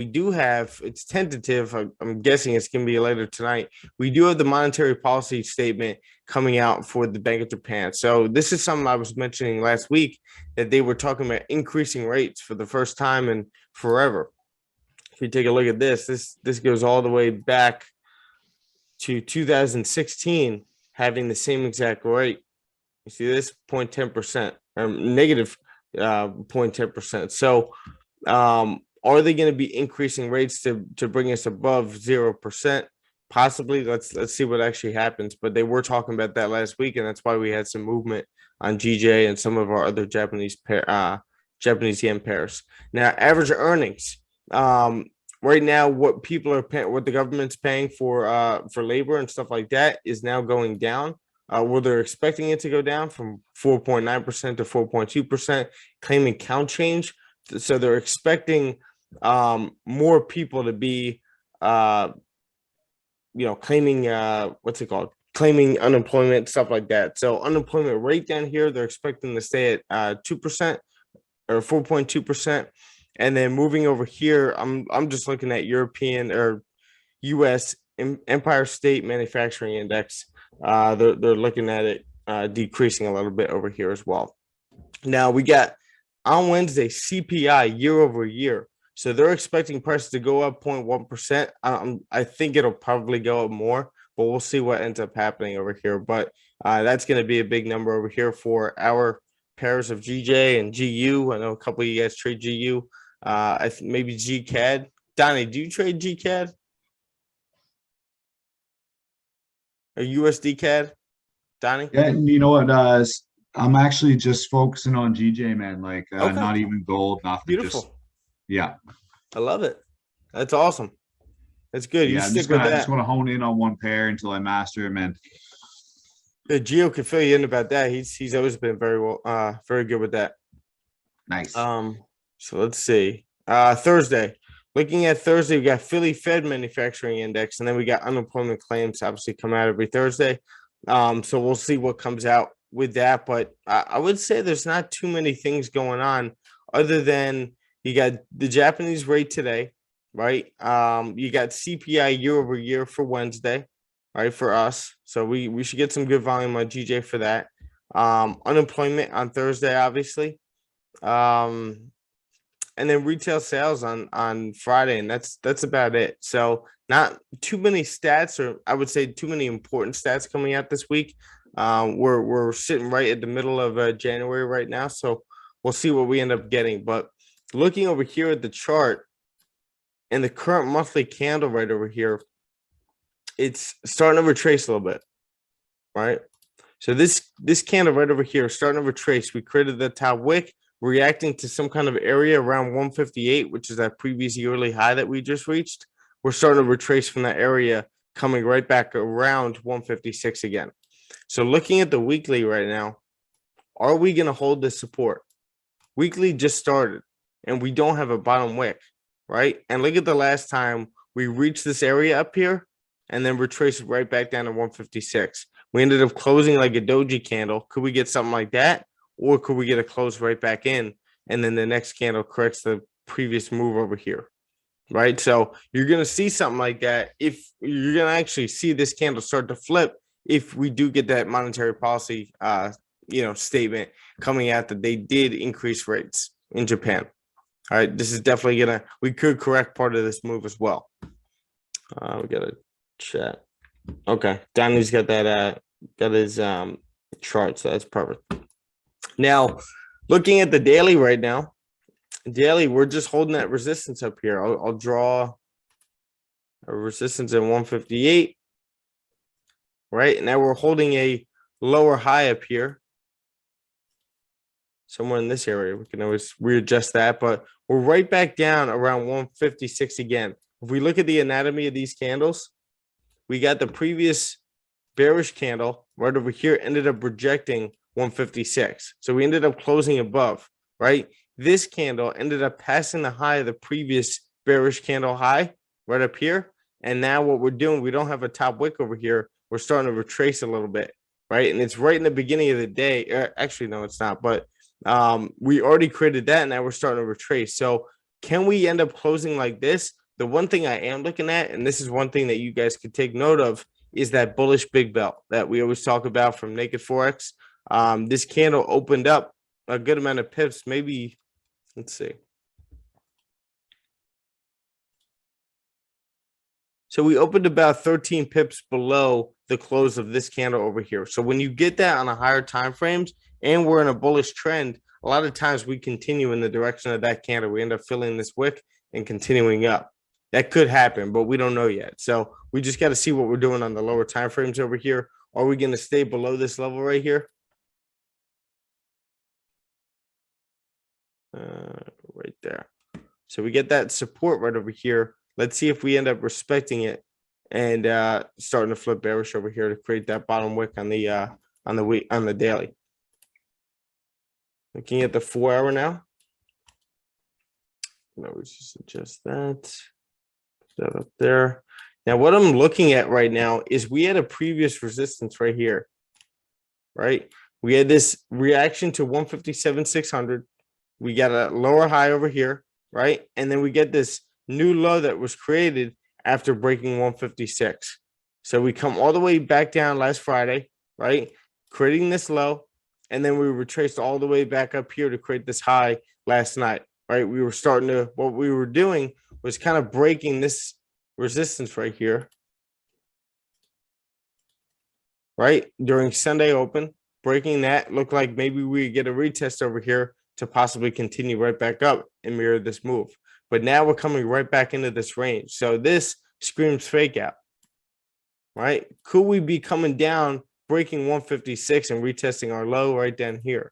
we do have, it's tentative. I'm guessing it's going to be later tonight. We do have the monetary policy statement coming out for the Bank of Japan. So this is something I was mentioning last week, that they were talking about increasing rates for the first time in forever. If you take a look at this goes all the way back to 2016, having the same exact rate. You see this 0.10%, negative 0.10%. So are they going to be increasing rates to bring us above 0%? Possibly. Let's see what actually happens. But they were talking about that last week, and that's why we had some movement on GJ and some of our other Japanese yen pairs. Now, average earnings. Right now, what people are paying, what the government's paying for labor and stuff like that, is now going down. Well, they're expecting it to go down from 4.9% to 4.2%, claiming count change. So they're expecting more people to be, claiming what's it called? Claiming unemployment, stuff like that. So unemployment rate down here, they're expecting to stay at 2% or 4.2%. And then moving over here, I'm just looking at European or U.S. Empire State Manufacturing Index. They're looking at it decreasing a little bit over here as well. Now we got on Wednesday CPI year over year. So they're expecting prices to go up 0.1%. I think it'll probably go up more, but we'll see what ends up happening over here. But that's going to be a big number over here for our pairs of GJ and GU. I know a couple of you guys trade GU. Maybe GCAD. Donnie, do you trade GCAD or USD CAD? Donnie? Yeah, you know what? I'm actually just focusing on GJ, man. Like, Okay. not even gold, nothing. Beautiful. Just, yeah. I love it. That's awesome. That's good. Yeah, You I'm stick just with gonna, I that. just want to hone in on one pair until I master him, man. Gio can fill you in about that. He's always been very good with that. Nice. So let's see. Thursday. Looking at Thursday, we got Philly Fed Manufacturing Index, and then we got unemployment claims obviously come out every Thursday. So we'll see what comes out with that. But I would say there's not too many things going on other than you got the Japanese rate today, right? You got CPI year over year for Wednesday, right, for us. So we should get some good volume on GJ for that. Unemployment on Thursday, obviously. And then retail sales on Friday, and that's about it. So not too many stats, or I would say too many important stats coming out this week. We're sitting right at the middle of January right now, so we'll see what we end up getting. But looking over here at the chart and the current monthly candle right over here, it's starting to retrace a little bit, right? So this candle right over here is starting to retrace. We created the top wick, reacting to some kind of area around 158, which is that previous yearly high that we just reached. We're starting to retrace from that area, coming right back around 156 again. So looking at the weekly right now, are we going to hold this support? Weekly just started, and we don't have a bottom wick, right? And look at the last time we reached this area up here and then retraced right back down to 156. We ended up closing like a doji candle. Could we get something like that? Or could we get a close right back in, and then the next candle corrects the previous move over here, right? So you're going to see something like that. If you're going to actually see this candle start to flip, if we do get that monetary policy, statement coming out that they did increase rates in Japan. All right, this is definitely we could correct part of this move as well. We got to chat. Okay, Donnie's got that, got his chart, so that's perfect. Now, looking at the daily right now, we're just holding that resistance up here. I'll draw a resistance at 158, right? Now we're holding a lower high up here, somewhere in this area. We can always readjust that, but we're right back down around 156 again. If we look at the anatomy of these candles, we got the previous bearish candle right over here, ended up rejecting 156. So we ended up closing above, right? This candle ended up passing the high of the previous bearish candle high right up here. And now what we're doing, we don't have a top wick over here. We're starting to retrace a little bit, right? And it's right in the beginning of the day. Actually, no, it's not. But we already created that, and now we're starting to retrace. So Can we end up closing like this? The one thing I am looking at, and this is one thing that you guys could take note of, is that bullish big bell that we always talk about from Naked Forex. This candle opened up a good amount of pips, maybe, let's see. So we opened about 13 pips below the close of this candle over here. So when you get that on a higher time frames and we're in a bullish trend, a lot of times we continue in the direction of that candle. We end up filling this wick and continuing up. That could happen, but we don't know yet. So we just got to see what we're doing on the lower time frames over here. Are we going to stay below this level right here? Right there. So we get that support right over here. Let's see if we end up respecting it and starting to flip bearish over here to create that bottom wick on the daily. Looking at the 4 hour now. No, we just adjust that. Put that up there. Now what I'm looking at right now is we had a previous resistance right here. Right? We had this reaction to 157,600. We got a lower high over here, right? And then we get this new low that was created after breaking 156. So we come all the way back down last Friday, right? Creating this low, and then we retraced all the way back up here to create this high last night, right? We were starting to, what we were doing was kind of breaking this resistance right here, right? During Sunday open, breaking that, looked like maybe we get a retest over here to possibly continue right back up and mirror this move. But now we're coming right back into this range. So this screams fake out, right? Could we be coming down, breaking 156 and retesting our low right down here?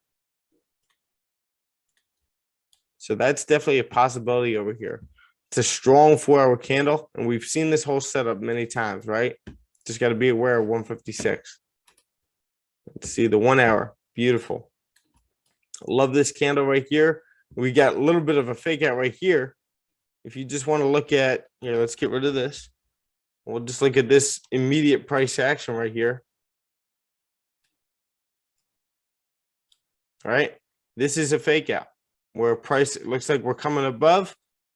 So that's definitely a possibility over here. It's a strong 4 hour candle, and we've seen this whole setup many times, right? Just got to be aware of 156. Let's see the 1 hour. Beautiful. Love this candle right here. We got a little bit of a fake out right here. If you just want to look at here, let's get rid of this. We'll just look at this immediate price action right here. All right. This is a fake out where price, it looks like we're coming above,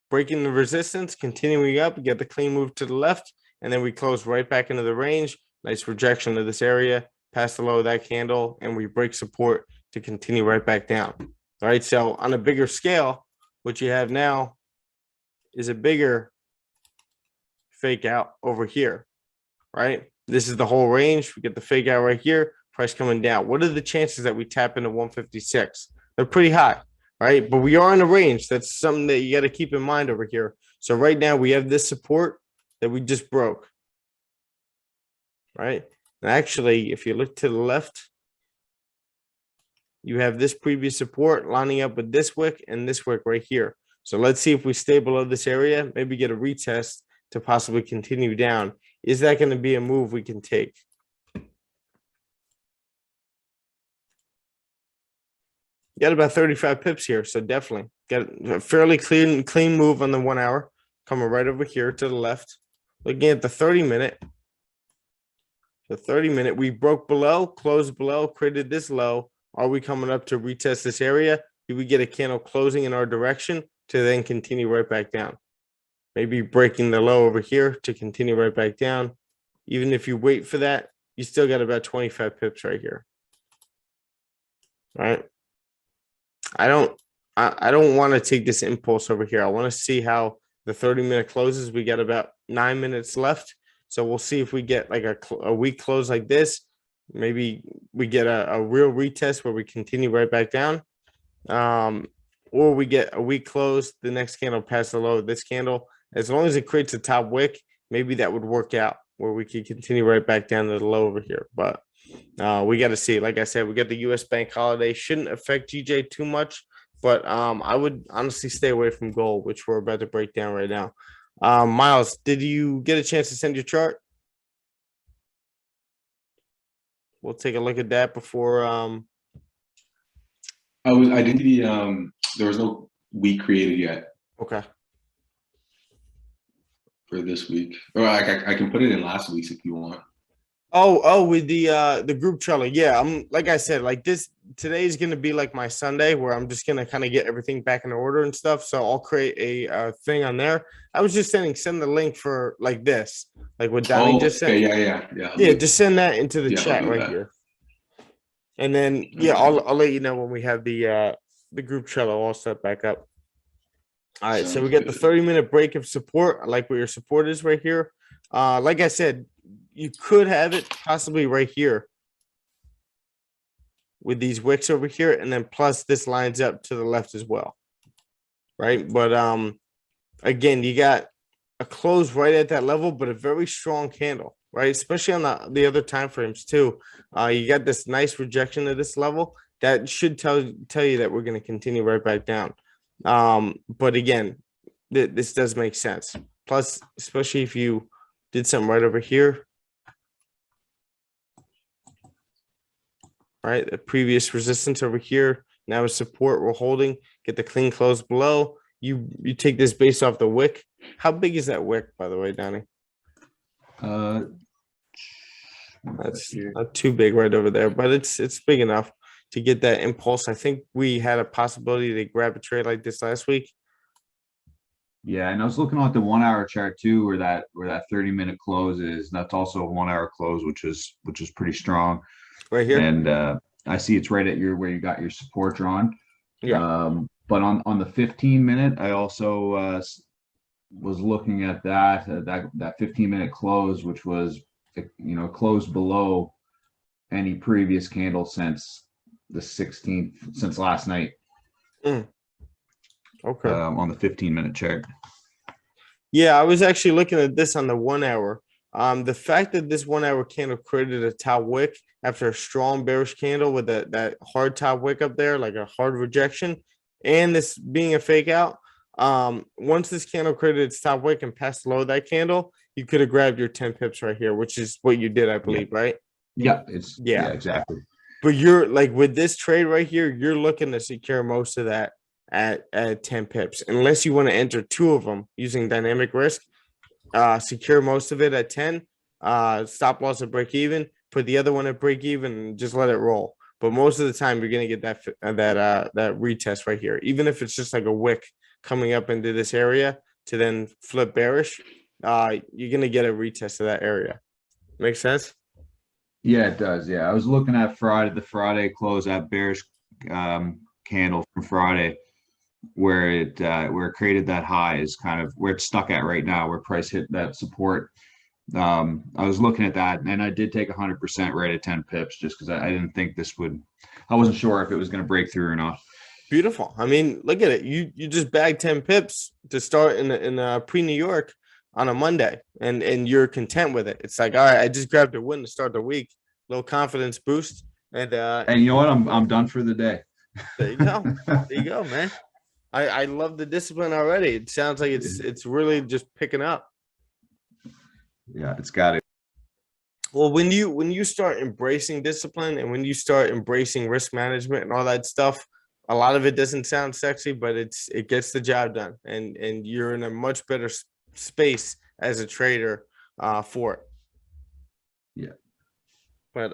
breaking the resistance, continuing up, get the clean move to the left, and then we close right back into the range. Nice rejection of this area, past the low of that candle, and we break support to continue right back down. All right. So on a bigger scale, what you have now is a bigger fake out over here, right? This is the whole range. We get the fake out right here, price coming down. What are the chances that we tap into 156? They're pretty high, right? But we are in a range. That's something that you got to keep in mind over here. So right now we have this support that we just broke, right? And actually, if you look to the left, you have this previous support lining up with this wick and this wick right here. So let's see if we stay below this area, maybe get a retest to possibly continue down. Is that going to be a move we can take? You got about 35 pips here, so definitely got a fairly clean move on the 1 hour, coming right over here to the left. Looking at the 30-minute. The 30-minute, we broke below, closed below, created this low. Are we coming up to retest this area? Do we get a candle closing in our direction to then continue right back down? Maybe breaking the low over here to continue right back down. Even if you wait for that, you still got about 25 pips right here. All right. I don't want to take this impulse over here. I want to see how the 30-minute closes. We got about 9 minutes left. So we'll see if we get like a weak close like this. Maybe we get a real retest where we continue right back down. Or we get a weak close, the next candle past the low of this candle. As long as it creates a top wick, maybe that would work out where we could continue right back down to the low over here. But we got to see. Like I said, we got the U.S. bank holiday. Shouldn't affect GJ too much. But I would honestly stay away from gold, which we're about to break down right now. Miles, did you get a chance to send your chart? We'll take a look at that before. I did there was no week created yet. Okay. For this week, or I can put it in last week's if you want. Oh, with the group trailer. Yeah, I'm like I said, like this today is going to be like my Sunday where I'm just going to kind of get everything back in order and stuff. So I'll create a thing on there. I was just send the link for like this, like what Donnie Oh, just okay, sent. yeah. Yeah, just send that into the Yeah, I'll chat do right that. here. And then yeah, I'll let you know when we have the group chat all set back up. All right, so we Sounds got the good. 30-minute break of support. I like where your support is right here. Like I said, you could have it possibly right here with these wicks over here, and then plus this lines up to the left as well. Right. But again, you got a close right at that level, but a very strong candle, right? Especially on the other time frames too. You got this nice rejection of this level that should tell you that we're going to continue right back down. But again, this does make sense. Plus, especially if you did something right over here, right? The previous resistance over here, now is support. We're holding. Get the clean close below. You take this based off the wick. How big is that wick, by the way, Donnie? That's not too big right over there, but it's big enough to get that impulse. I think we had a possibility to grab a trade like this last week. Yeah, and I was looking at the 1 hour chart too, where that 30-minute close is. That's also a 1 hour close, which is pretty strong. Right here. And I see it's right at where you got your support drawn. Yeah. But on the 15-minute, I also was looking at that 15-minute close, which was closed below any previous candle since the 16th, since last night. Okay. On the 15-minute chart. Yeah, I was actually looking at this on the 1 hour. The fact that this 1 hour candle created a top wick after a strong bearish candle with that hard top wick up there, like a hard rejection, and this being a fake out. Once this candle created its top wick and passed below that candle, you could have grabbed your 10 pips right here, which is what you did, I believe, right? Yeah, yeah, exactly. But you're like with this trade right here, you're looking to secure most of that at 10 pips, unless you want to enter two of them using dynamic risk. Secure most of it at 10. Stop loss at break even. Put the other one at break even and just let it roll. But most of the time, you're gonna get that retest right here, even if it's just like a wick coming up into this area to then flip bearish. You're gonna get a retest of that area. Make sense? Yeah, it does. Yeah, I was looking at the Friday close, that bearish candle from Friday, where it created that high is kind of where it's stuck at right now, where price hit that support. I was looking at that, and I did take 100% right at 10 pips just because I didn't think this would. I wasn't sure if it was going to break through or not. Beautiful. I mean, look at it. You just bagged 10 pips to start in pre-New York on a Monday, and you're content with it. It's like, all right, I just grabbed a win to start the week, little confidence boost, and you know what? I'm done for the day. There you go. There you go, man. I love the discipline already. It sounds like it's really just picking up. Yeah, it's got it. Well, when you start embracing discipline and when you start embracing risk management and all that stuff, a lot of it doesn't sound sexy, but it gets the job done, and you're in a much better space as a trader for it. Yeah. But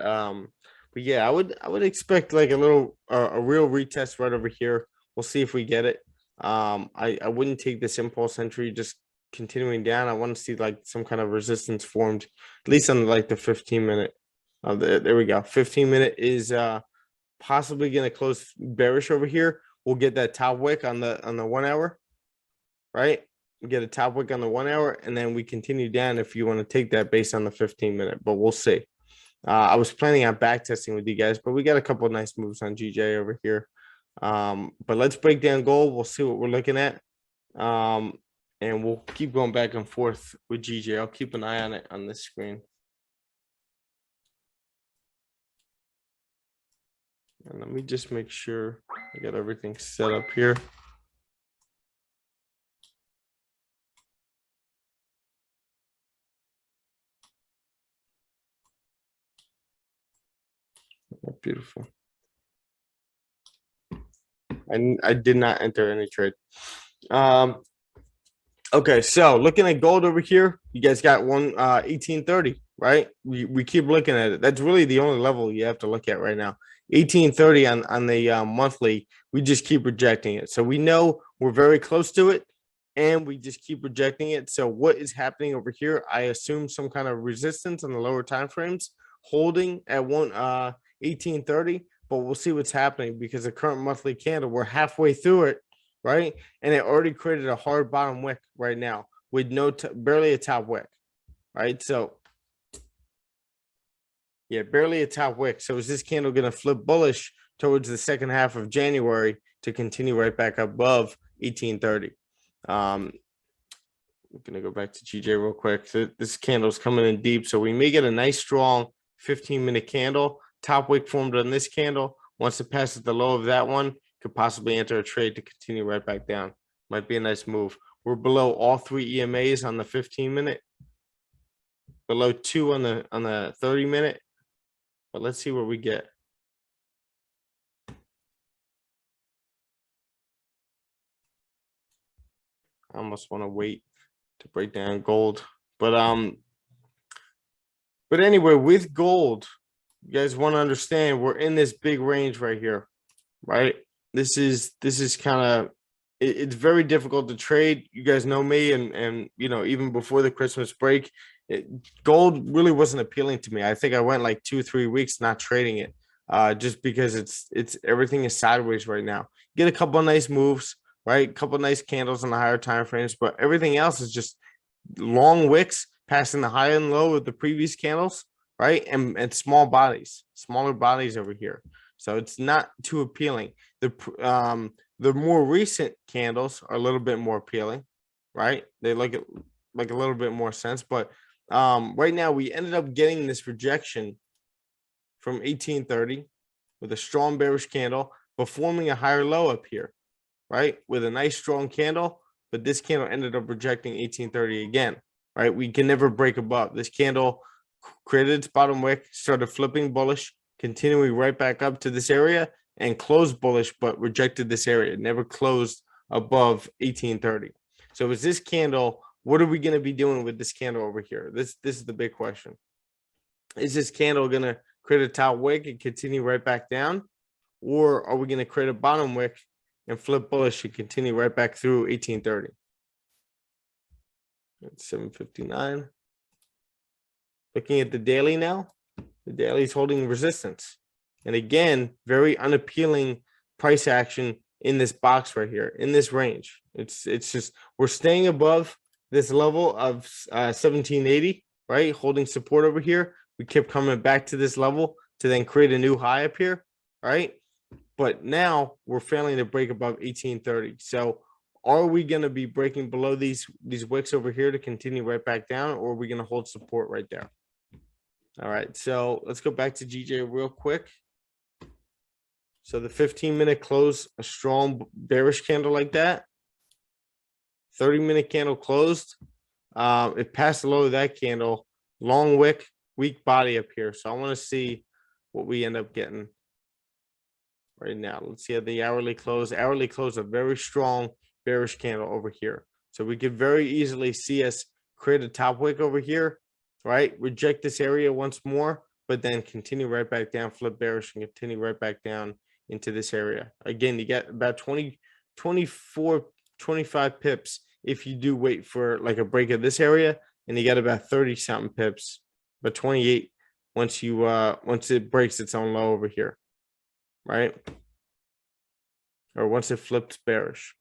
yeah, I would expect like a real retest right over here. We'll see if we get it. I wouldn't take this impulse entry just continuing down. I want to see like some kind of resistance formed, at least on like the 15-minute. There we go. 15-minute is possibly going to close bearish over here. We'll get that top wick on the 1 hour, right? We get a top wick on the 1 hour, and then we continue down if you want to take that based on the 15-minute. But we'll see. I was planning on back testing with you guys, but we got a couple of nice moves on GJ over here. But let's break down gold. We'll see what we're looking at. And we'll keep going back and forth with GJ. I'll keep an eye on it on this screen. And let me just make sure I got everything set up here. Oh, beautiful. I did not enter any trade. Okay, so looking at gold over here, you guys got 1830, right? We keep looking at it. That's really the only level you have to look at right now. 1830 on the monthly, we just keep rejecting it. So we know we're very close to it, and we just keep rejecting it. So what is happening over here? I assume some kind of resistance on the lower time frames, holding at 1830, but we'll see what's happening because the current monthly candle, we're halfway through it, right? And it already created a hard bottom wick right now with barely a top wick, right? So yeah, barely a top wick. So is this candle going to flip bullish towards the second half of January to continue right back above 1830? We're going to go back to GJ real quick. So this candle's coming in deep. So we may get a nice strong 15-minute candle. Top wick formed on this candle. Once it passes the low of that one, could possibly enter a trade to continue right back down. Might be a nice move. We're below all 3 EMAs on the 15-minute. Below 2 on the 30-minute. But let's see what we get. I almost want to wait to break down gold. But anyway, with gold, you guys want to understand we're in this big range right here, right? This is kind of, it's very difficult to trade. You guys know me, and you know, even before the Christmas break, gold really wasn't appealing to me. I think I went like 2-3 weeks not trading it, just because it's everything is sideways right now. Get a couple of nice moves, right? A couple of nice candles on the higher time frames, but everything else is just long wicks passing the high and low of the previous candles, right? And smaller bodies over here. So it's not too appealing. The more recent candles are a little bit more appealing, right? They look at like a little bit more sense, but right now we ended up getting this rejection from 1830 with a strong bearish candle, but forming a higher low up here, right? With a nice strong candle, but this candle ended up rejecting 1830 again, right? We can never break above. This candle created its bottom wick, started flipping bullish, continuing right back up to this area and closed bullish, but rejected this area. It never closed above 1830. So is this candle, what are we going to be doing with this candle over here? This is the big question. Is this candle going to create a top wick and continue right back down? Or are we going to create a bottom wick and flip bullish and continue right back through 1830? It's 7:59. Looking at the daily now, the daily is holding resistance. And again, very unappealing price action in this box right here, in this range. It's just, we're staying above this level of 1780, right? Holding support over here. We kept coming back to this level to then create a new high up here, right? But now we're failing to break above 1830. So are we going to be breaking below these wicks over here to continue right back down, or are we going to hold support right there? All right, so let's go back to GJ real quick. So the 15-minute close, a strong bearish candle like that. 30-minute candle closed. It passed the low of that candle. Long wick, weak body up here. So I want to see what we end up getting right now. Let's see how the hourly close. Hourly close, a very strong bearish candle over here. So we could very easily see us create a top wick over here, right? Reject this area once more, but then continue right back down, flip bearish, and continue right back down into this area. Again, you get about 20, 24, 25 pips if you do wait for like a break of this area, and you get about 30 something pips, but 28 once it breaks its own low over here, right? Or once it flips bearish.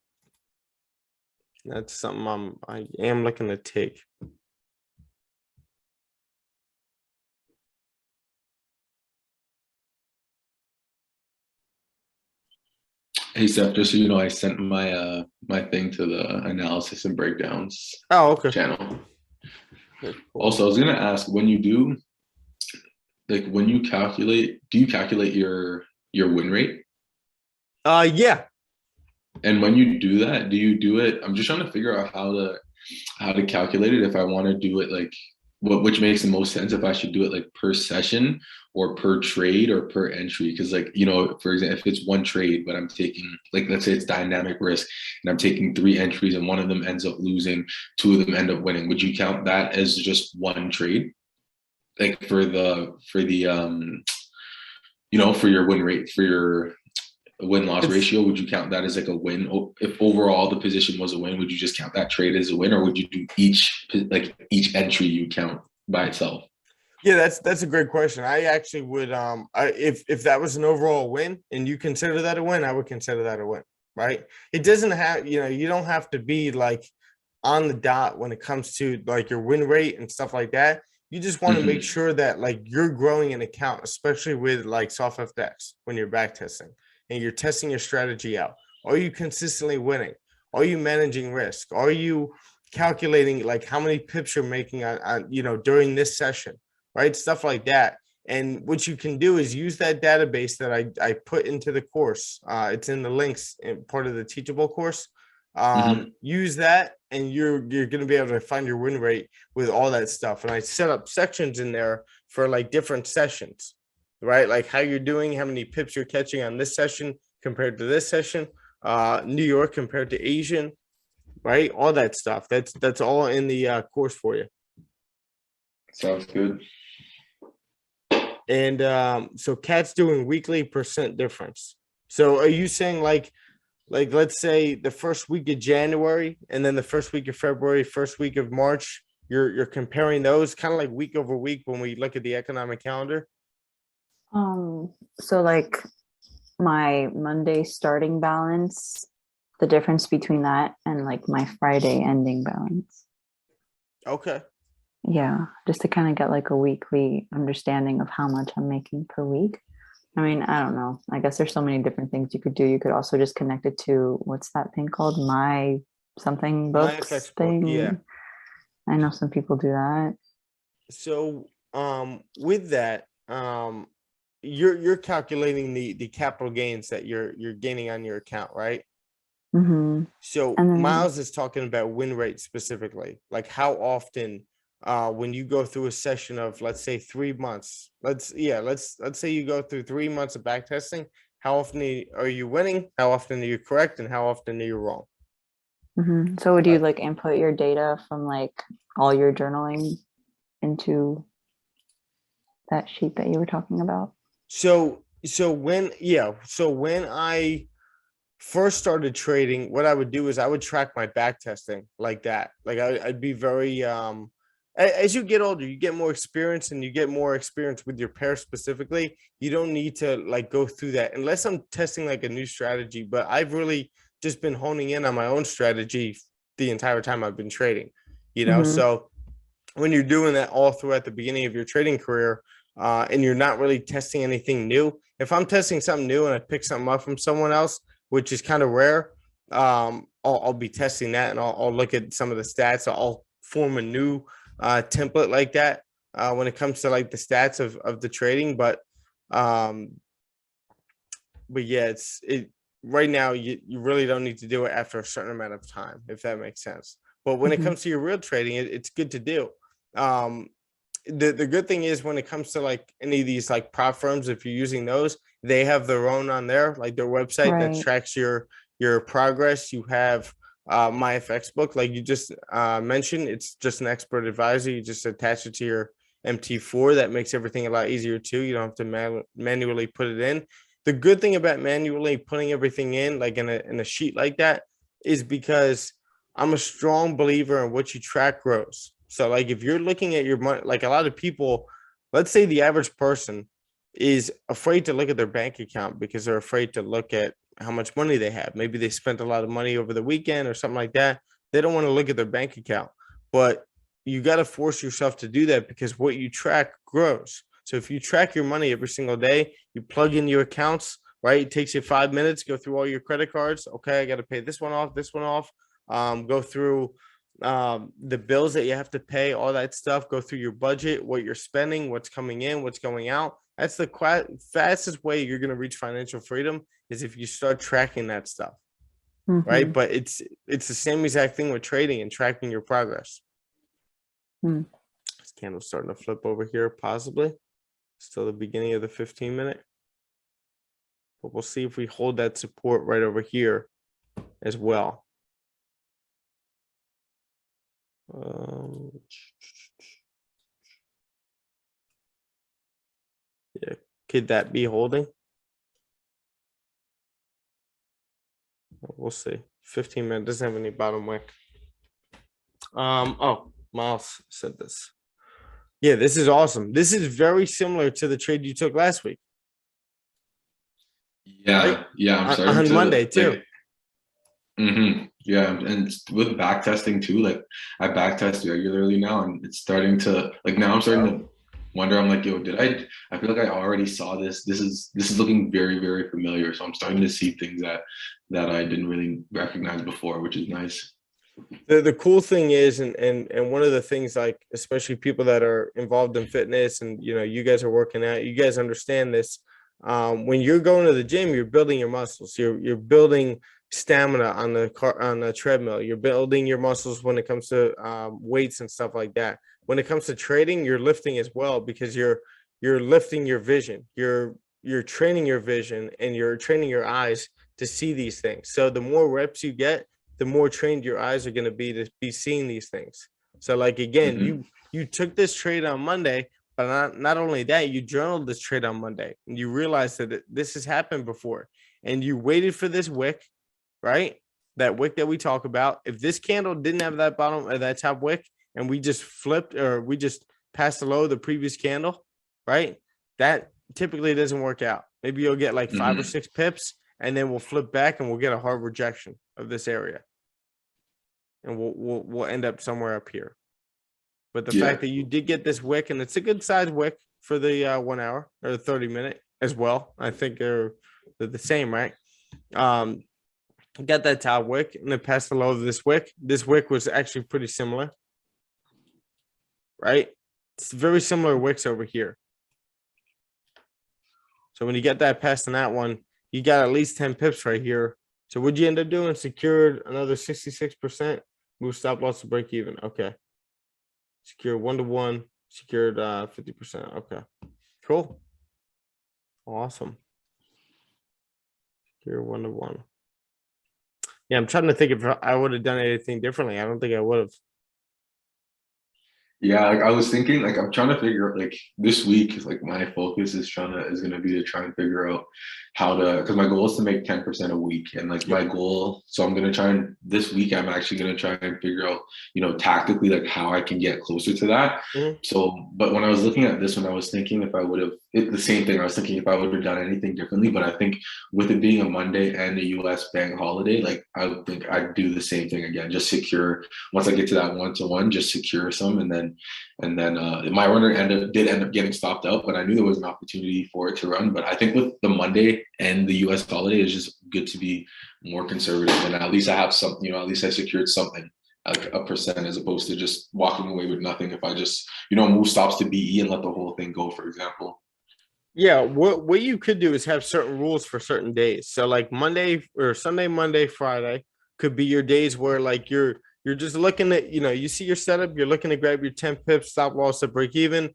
That's something I am looking to take. Hey Seth, just so you know, I sent my my thing to the analysis and breakdowns Okay. channel. Cool. Also, I was gonna ask, when you do, like when you calculate, do you calculate your win rate? Yeah. And when you do that, do you do it? I'm just trying to figure out how to calculate it. If I want to do it like which makes the most sense, if I should do it like per session or per trade or per entry. Because like, you know, for example, if it's one trade, but I'm taking, like, let's say it's dynamic risk and I'm taking 3 entries and one of them ends up losing, 2 of them end up winning. Would you count that as just one trade? Like for the you know, for your win rate, for your win-loss It's ratio, would you count that as like a win? If overall the position was a win, would you just count that trade as a win, or would you do each entry you count by itself? Yeah, that's a great question. I actually would if that was an overall win and you consider that a win, I would consider that a win, right? It doesn't have, you don't have to be like on the dot when it comes to like your win rate and stuff like that. You just want to make Mm-hmm. sure that like you're growing an account, especially with like Soft4fx when you're back testing and you're testing your strategy out. Are you consistently winning? Are you managing risk? Are you calculating like how many pips you're making on during this session? Right? Stuff like that. And what you can do is use that database that I put into the course. It's in the links in part of the teachable course. Mm-hmm. Use that, and you're going to be able to find your win rate with all that stuff. And I set up sections in there for like different sessions, right? Like how you're doing, how many pips you're catching on this session compared to this session, New York compared to Asian, right? All that stuff. That's all in the course for you. Sounds good. And so Cat's doing weekly percent difference. So are you saying like let's say the first week of January and then the first week of February, first week of March, you're comparing those kind of like week over week when we look at the economic calendar? So like my Monday starting balance, the difference between that and like my Friday ending balance. Okay. Yeah, just to kind of get like a weekly understanding of how much I'm making per week. I mean, I don't know. I guess there's so many different things you could do. You could also just connect it to what's that thing called? My something My books FX book, yeah. thing. I know some people do that. So with that, you're calculating the capital gains that you're gaining on your account, right? Mm-hmm. So And then, Miles is talking about win rate specifically, like how often when you go through a session of let's say 3 months, let's say you go through 3 months of back testing, how often are you winning? How often are you correct? And how often are you wrong? so would you Right. like input your data from like all your journaling into that sheet that you were talking about? So when I first started trading, what I would do is I would track my back testing like that. Like I'd be very as you get older, you get more experience and you get more experience with your pair specifically. You don't need to like go through that unless I'm testing like a new strategy. But I've really just been honing in on my own strategy the entire time I've been trading, Mm-hmm. So when you're doing that all throughout the beginning of your trading career, and you're not really testing anything new. If I'm testing something new and I pick something up from someone else, which is kind of rare, I'll be testing that and I'll look at some of the stats. I'll form a new template like that when it comes to like the stats of the trading. Um, but yeah, it right now you really don't need to do it after a certain amount of time, if that makes sense. But when it Mm-hmm. comes to your real trading, it's good to do. Um, the good thing is when it comes to like any of these like prop firms, if you're using those, they have their own on there, like their website that Right. tracks your progress. You have my FX book, like you just mentioned, it's just an expert advisor. You just attach it to your MT4. That makes everything a lot easier too. You don't have to manually put it in. The good thing about manually putting everything in, like in a sheet like that, is because I'm a strong believer in what you track grows. So like if you're looking at your money, like a lot of people, let's say the average person is afraid to look at their bank account because they're afraid to look at how much money they have. Maybe they spent a lot of money over the weekend or something like that. They don't want to look at their bank account, but you got to force yourself to do that because what you track grows. So if you track your money every single day, you plug in your accounts, right? It takes you 5 minutes, go through all your credit cards. Okay, I got to pay this one off, this one off. Go through the bills that you have to pay, all that stuff. Go through your budget, what you're spending, what's coming in, what's going out. That's the fastest way you're going to reach financial freedom is if you start tracking that stuff, Mm-hmm. right? But it's the same exact thing with trading and tracking your progress. Mm. This candle's starting to flip over here, possibly. Still the beginning of the 15-minute. But we'll see if we hold that support right over here as well. Yeah, could that be holding? We'll see. 15 minutes doesn't have any bottom wick. Oh, Miles said this. Yeah, this is awesome. This is very similar to the trade you took last week. Yeah, Right? yeah. I'm starting On to Monday too. like, yeah, and with back testing too, like I back test regularly now, and it's starting to like now I'm starting to wonder. I'm like, yo, did I feel like I already saw this. This is looking very, very familiar. So I'm starting to see things that I didn't really recognize before, which is nice. The cool thing is, and one of the things, like especially people that are involved in fitness, and you guys are working out, you guys understand this. When you're going to the gym, you're building your muscles. You're building stamina on the treadmill. You're building your muscles when it comes to weights and stuff like that. When it comes to trading, you're lifting as well, because you're lifting your vision. You're training your vision, and you're training your eyes to see these things. So the more reps you get, the more trained your eyes are going to be seeing these things. So like, again, you took this trade on Monday, but not only that, you journaled this trade on Monday, and you realized that this has happened before, and you waited for this wick, right? That wick that we talk about. If this candle didn't have that bottom or that top wick, and we just flipped, or we just passed the low of the previous candle, right? That typically doesn't work out. Maybe you'll get like 5 or 6 pips, and then we'll flip back and we'll get a hard rejection of this area, and we'll end up somewhere up here. But the fact that you did get this wick, and it's a good size wick for the 1 hour or the 30-minute as well. I think they're the same, right? Got that top wick, and then passed the low of this wick. This wick was actually pretty similar, right? It's very similar wicks over here. So when you get that past in that one, you got at least 10 pips right here. So what'd you end up doing? Secured another 66%. Move stop loss to break even. Okay. Secure 1-to-1. Secured 50%. Okay. Cool. Awesome. Secure 1-to-1. Yeah, I'm trying to think if I would have done anything differently. I don't think I would have. Yeah, like I was thinking, like I'm trying to figure out, like this week, like my focus is gonna be to try and figure out how to, because my goal is to make 10% a week, and like my goal, so I'm gonna try, and this week I'm actually gonna try and figure out, tactically, like how I can get closer to that. So, but when I was looking at this one, I was thinking if I would have the same thing. I was thinking if I would have done anything differently, but I think with it being a Monday and a US bank holiday, like I would think I'd do the same thing again, just secure once I get to that 1-to-1, just secure some, and then my runner did end up getting stopped out, but I knew there was an opportunity for it to run. But I think with the Monday and the US holiday, it's just good to be more conservative, and at least I have some, at least I secured something, like a percent, as opposed to just walking away with nothing if I just move stops to BE and let the whole thing go, for example. Yeah, what you could do is have certain rules for certain days. So like Monday or Sunday, Monday, Friday could be your days where like you're just looking at, you see your setup, you're looking to grab your 10 pips, stop loss at break even,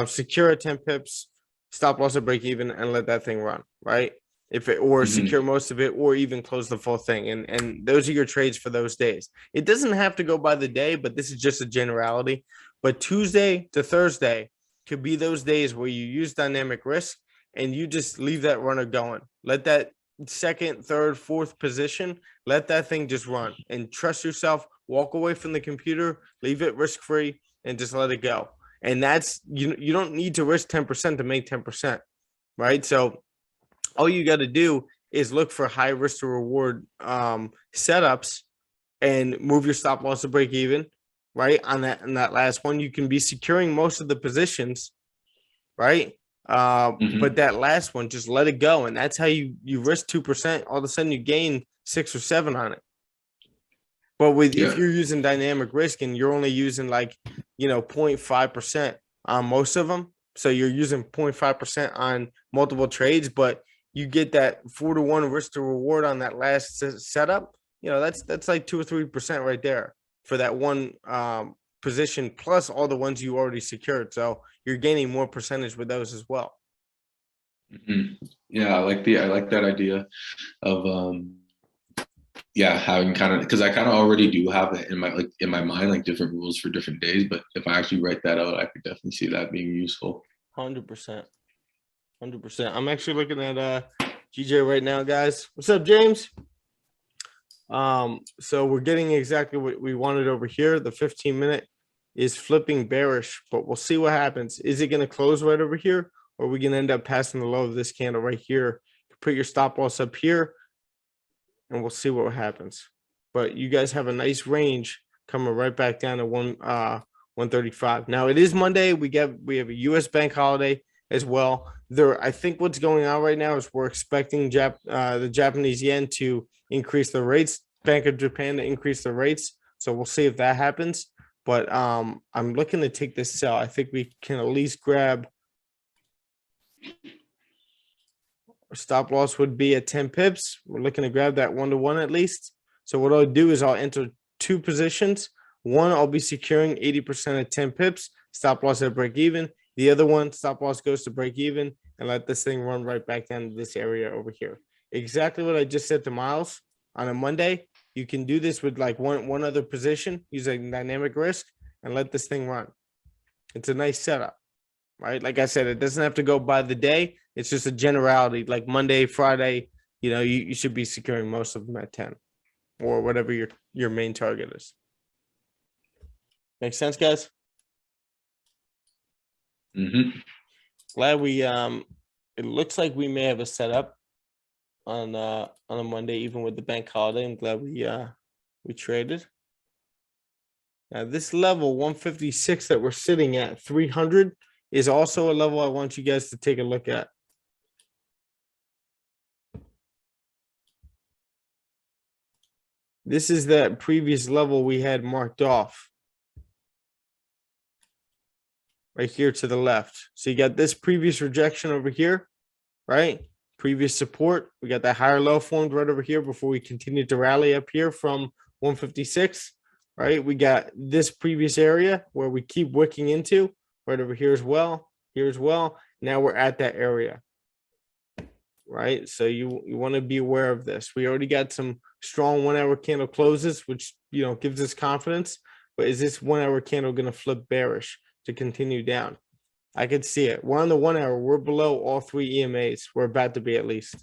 secure a 10 pips, stop loss at break even, and let that thing run, right? Secure most of it, or even close the full thing. And those are your trades for those days. It doesn't have to go by the day, but this is just a generality. But Tuesday to Thursday could be those days where you use dynamic risk and you just leave that runner going. Let that second, third, fourth position, let that thing just run, and trust yourself. Walk away from the computer, leave it risk-free, and just let it go. And that's, you don't need to risk 10% to make 10%, right? So all you got to do is look for high risk to reward setups and move your stop loss to break even, right? On that last one, you can be securing most of the positions, right? But that last one, just let it go. And that's how you risk 2%. All of a sudden you gain 6 or 7 on it. But if you're using dynamic risk and you're only using like, 0.5% on most of them, so you're using 0.5% on multiple trades, but you get that 4-to-1 risk to reward on that last setup, that's like 2 or 3% right there for that one position, plus all the ones you already secured. So you're gaining more percentage with those as well. Yeah, I like that idea of having kind of, because I kind of already do have it in my mind, like different rules for different days. But if I actually write that out, I could definitely see that being useful. 100%. 100%. I'm actually looking at GJ right now, guys. What's up, James? So we're getting exactly what we wanted over here. The 15-minute is flipping bearish, but we'll see what happens. Is it going to close right over here, or are we going to end up passing the low of this candle right here? Put your stop loss up here, and we'll see what happens. But you guys have a nice range coming right back down to 135. Now it is Monday. We have a U.S. bank holiday as well. I think what's going on right now is we're expecting the Japanese yen to increase the rates, Bank of Japan to increase the rates. So we'll see if that happens. But I'm looking to take this sell. I think we can at least grab stop loss would be at 10 pips. We're looking to grab that 1-to-1 at least. So what I'll do is I'll enter two positions. One, I'll be securing 80% at 10 pips, stop loss at break even. The other one, stop loss goes to break even and let this thing run right back down to this area over here. Exactly what I just said to Miles on a Monday. You can do this with like one other position, using dynamic risk, and let this thing run. It's a nice setup, right? Like I said, it doesn't have to go by the day. It's just a generality. Like Monday, Friday, you should be securing most of them at 10 or whatever your main target is. Make sense, guys? Mm-hmm. Glad we it looks like we may have a setup on a Monday, even with the bank holiday. I'm glad we traded. Now this level 156 that we're sitting at 300 is also a level I want you guys to take a look at. This is that previous level we had marked off. Right here to the left. So you got this previous rejection over here, right? Previous support. We got that higher low formed right over here before we continue to rally up here from 156, right? We got this previous area where we keep wicking into right over here as well, here as well. Now we're at that area, right? So you want to be aware of this. We already got some strong 1 hour candle closes, which, gives us confidence. But is this 1 hour candle going to flip bearish to continue down? I could see it. We're on the 1 hour. We're below all three EMAs. We're about to be at least.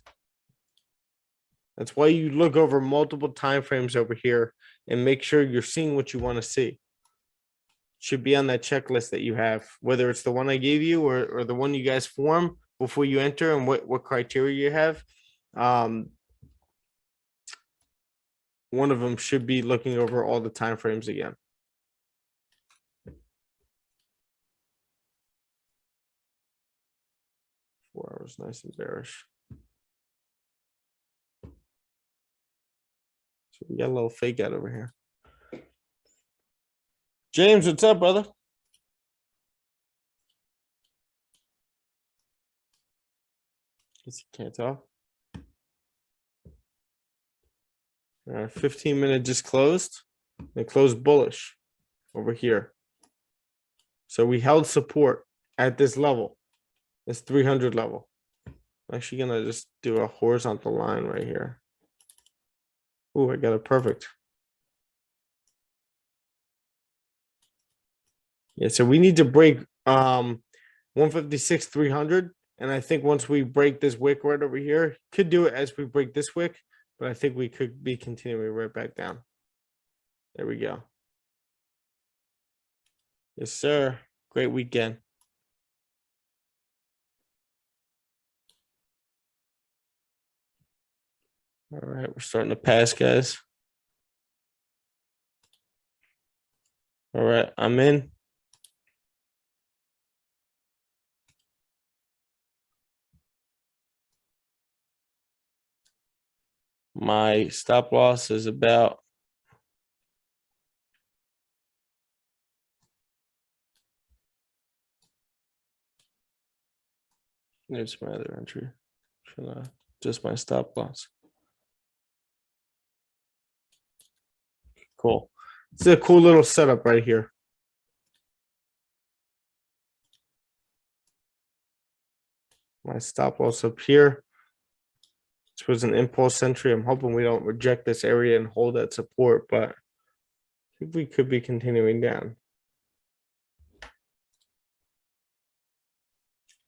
That's why you look over multiple time frames over here and make sure you're seeing what you want to see. Should be on that checklist that you have, whether it's the one I gave you or the one you guys form before you enter and what criteria you have. One of them should be looking over all the time frames again. 4 hours, nice and bearish. So we got a little fake out over here. James, what's up, brother? Guess you can't talk. 15-minute just closed. It closed bullish over here. So we held support at this level. This 300 level. I'm actually gonna just do a horizontal line right here. Oh, I got it perfect. Yeah, so we need to break 156 300, and I think once we break this wick right over here, could do it as we break this wick, but I think we could be continuing right back down. There we go. Yes, sir. Great weekend. All right, we're starting to pass, guys. All right, I'm in. My stop loss is about there's my other entry. Just my stop loss. Cool. It's a cool little setup right here. My stop loss up here. This was an impulse entry. I'm hoping we don't reject this area and hold that support, but I think we could be continuing down.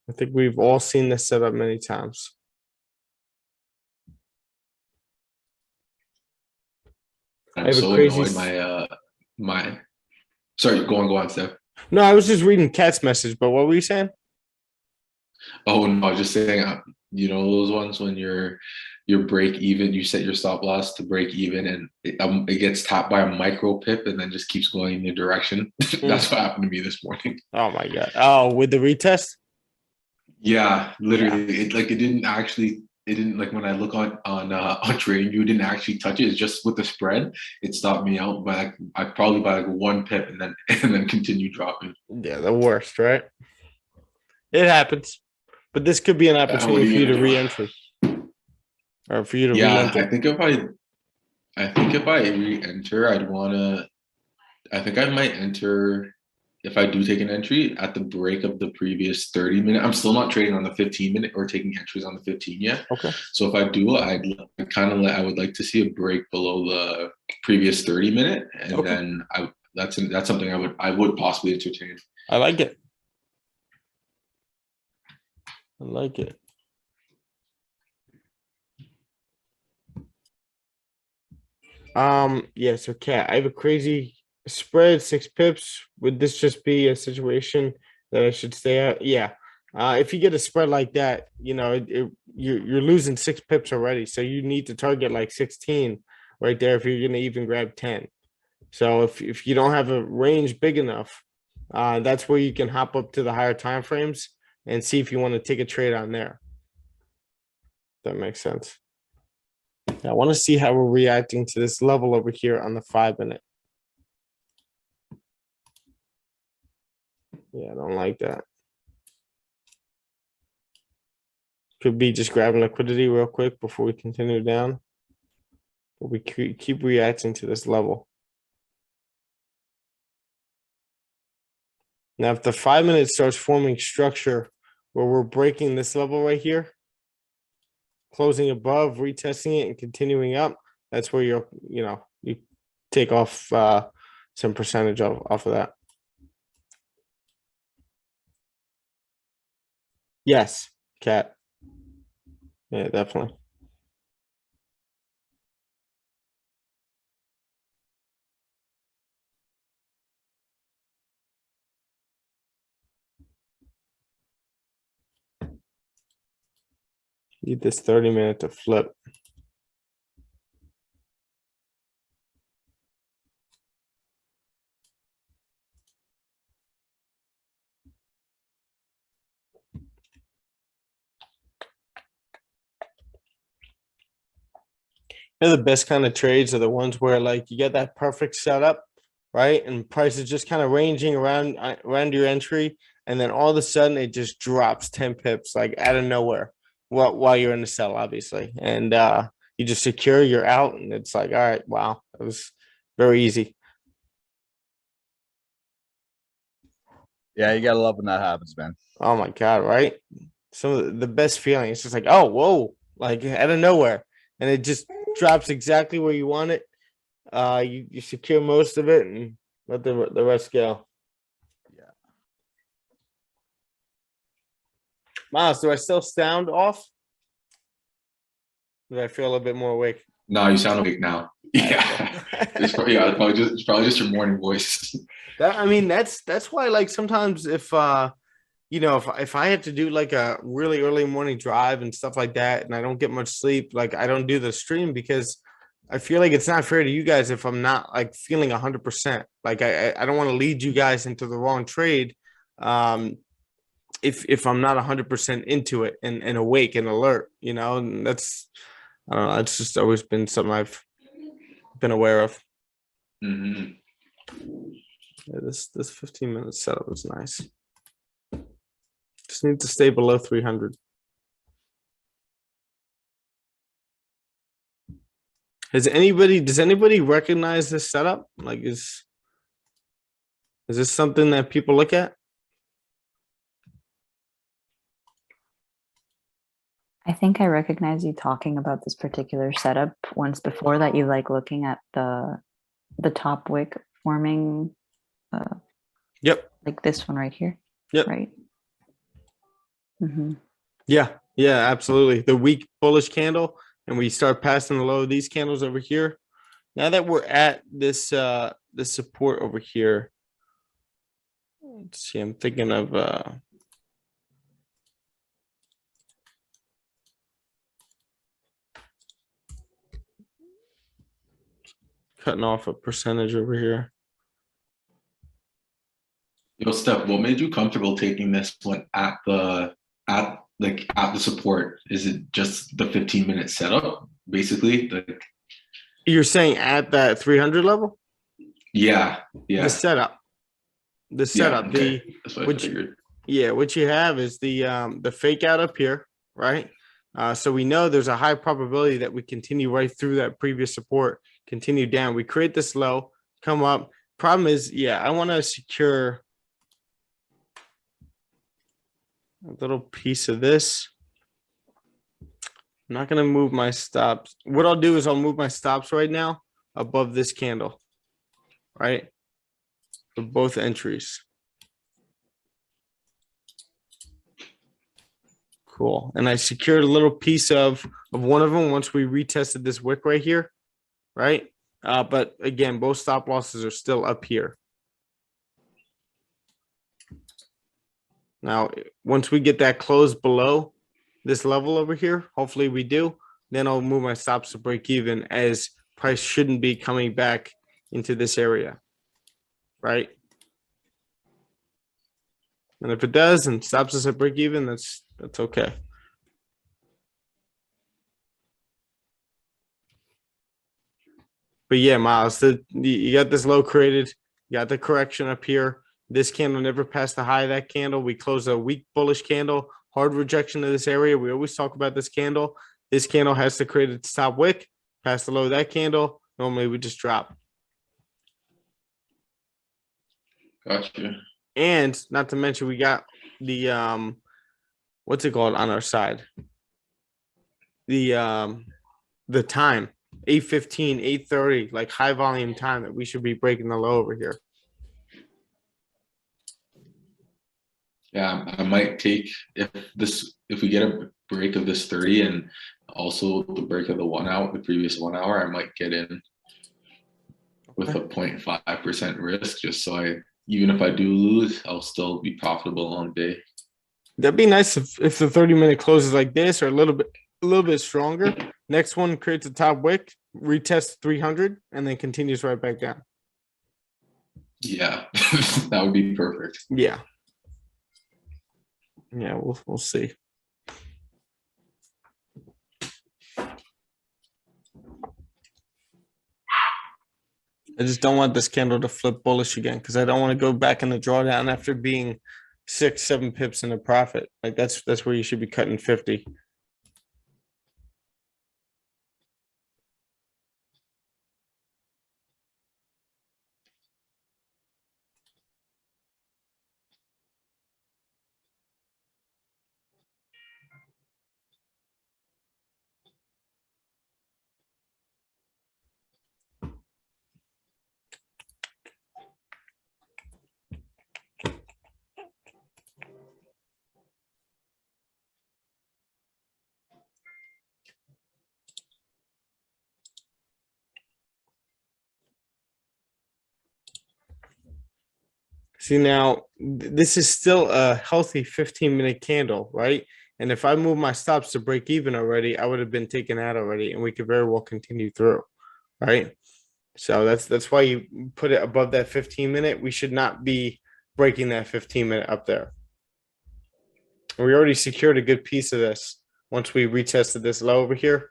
I think we've all seen this setup many times. I'm have a so crazy annoyed. My sorry, go on, Steph. No, I was just reading Kat's message, but what were you saying? Oh no, I was just saying, you know those ones when you're break even, you set your stop loss to break even, and it gets tapped by a micro pip, and then just keeps going in your direction. That's what happened to me this morning. Oh my god! Oh, with the retest? Yeah, literally, it didn't like when I look on TradingView, it didn't actually touch it. It's just with the spread, it stopped me out by like I probably by like one pip, and then continue dropping. Yeah, the worst, right? It happens, but this could be an What are opportunity for you you to gonna do? re-enter, or for you to Yeah, re-enter. I think if I re-enter, I think I might enter if I do take an entry at the break of the previous 30-minute. I'm still not trading on the 15-minute or taking entries on the 15 yet. Okay. So if I do, I would like to see a break below the previous 30-minute, and Okay. then that's something I would possibly entertain. I like it. I like it. Yeah, so Kat, I have a crazy spread, 6 pips. Would this just be a situation that I should stay at? Yeah. If you get a spread like that, you're losing 6 pips already. So you need to target like 16 right there if you're gonna even grab 10. So if you don't have a range big enough, that's where you can hop up to the higher time frames and see if you want to take a trade on there. That makes sense. I want to see how we're reacting to this level over here on the 5-minute. Yeah, I don't like that. Could be just grabbing liquidity real quick before we continue down. But we keep reacting to this level. Now, if the 5-minute starts forming structure where we're breaking this level right here, closing above, retesting it, and continuing up, that's where you take off some percentage off of that. Yes, Kat. Yeah, definitely. Need this 30-minute to flip. The best kind of trades are the ones where like you get that perfect setup, right? And price is just kind of ranging around your entry, and then all of a sudden it just drops 10 pips like out of nowhere. While you're in the sell, obviously, and you just secure, you're out, and it's like, all right, wow, that was very easy. Yeah, you gotta love when that happens, man. Oh my god, right? Some of the best feeling. It's just like, oh, whoa, like out of nowhere, and it just drops exactly where you want it. You secure most of it and let the rest go. Yeah. Miles, do I still sound off? Do I feel a little bit more awake? No, you sound awake now. Yeah, it's probably just your morning voice. That's why, like, sometimes if if I have to do like a really early morning drive and stuff like that, and I don't get much sleep, like I don't do the stream because I feel like it's not fair to you guys if I'm not like feeling 100%. Like I don't want to lead you guys into the wrong trade. If I'm not 100% into it and awake and alert, and that's, I don't know, it's just always been something I've been aware of. Mm-hmm. Yeah, this 15-minute setup is nice. Just need to stay below 300. Does anybody recognize this setup? Like, is this something that people look at? I think I recognize you talking about this particular setup once before, that you like looking at the top wick forming. Yep. Like this one right here. Yep. Right. Mhm. Yeah, absolutely. The weak bullish candle, and we start passing the low of these candles over here. Now that we're at this this support over here, let's see, I'm thinking of cutting off a percentage over here. Yo, Steph, what made you comfortable taking this one at the support? Is it just the 15-minute setup, basically? Like, You're saying at that 300 level? yeah, The yeah, setup. The yeah. setup. Okay, that's what I which figured. Yeah, what you have is the fake out up here, right? So we know there's a high probability that we continue right through that previous support, continue down. We create this low, come up. Problem is, yeah, I want to secure a little piece of this. I'm not going to move my stops. What I'll do is I'll move my stops right now above this candle, right? For both entries. Cool. And I secured a little piece of one of them once we retested this wick right here, right? But again, both stop losses are still up here. Now, once we get that close below this level over here, hopefully we do, then I'll move my stops to break even, as price shouldn't be coming back into this area, right? And if it does and stops us at break even, that's okay. But yeah, Miles, you got this low created, you got the correction up here. This candle never passed the high of that candle. We closed a weak bullish candle, hard rejection of this area. We always talk about this candle. This candle has to create its top wick, pass the low of that candle. Normally we just drop. Gotcha. And not to mention, we got the what's it called on our side? The time. 8:15, 8:30, like high volume time that we should be breaking the low over here. Yeah, I might take if we get a break of this 30 and also the break of the previous 1 hour, I might get in with a 0.5% risk, just so even if I do lose, I'll still be profitable on the day. That'd be nice if the 30-minute closes like this, or a little bit stronger. Next one creates a top wick, retests 300, and then continues right back down. Yeah, that would be perfect. Yeah, we'll see. I just don't want this candle to flip bullish again, because I don't want to go back in the drawdown after being 6-7 pips in a profit. Like that's where you should be cutting 50. See, now this is still a healthy 15-minute candle, right? And if I move my stops to break even already, I would have been taken out already, and we could very well continue through, right? So that's why you put it above that 15-minute. We should not be breaking that 15-minute up there. We already secured a good piece of this once we retested this low over here.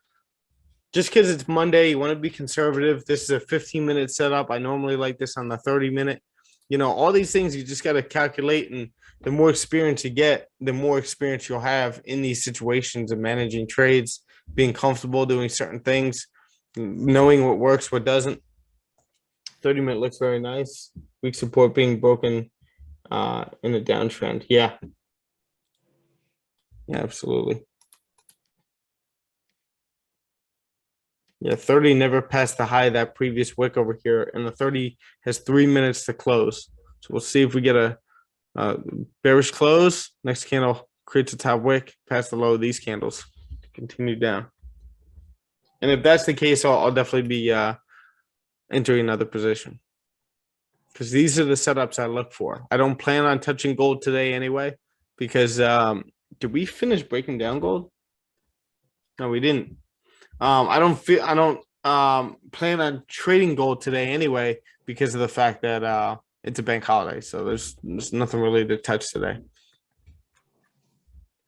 Just because it's Monday, you want to be conservative. This is a 15-minute setup. I normally like this on the 30-minute. You know, all these things you just got to calculate, and the more experience you get, the more experience you'll have in these situations of managing trades, being comfortable doing certain things, knowing what works, what doesn't. 30-minute looks very nice. Weak support being broken in a downtrend. Yeah, absolutely. Yeah, 30 never passed the high of that previous wick over here, and the 30 has 3 minutes to close. So we'll see if we get a bearish close. Next candle creates a top wick past the low of these candles, continue down. And if that's the case, I'll definitely be entering another position, because these are the setups I look for. I don't plan on touching gold today anyway, because did we finish breaking down gold? No, we didn't. I don't plan on trading gold today anyway, because of the fact that it's a bank holiday. So there's nothing really to touch today.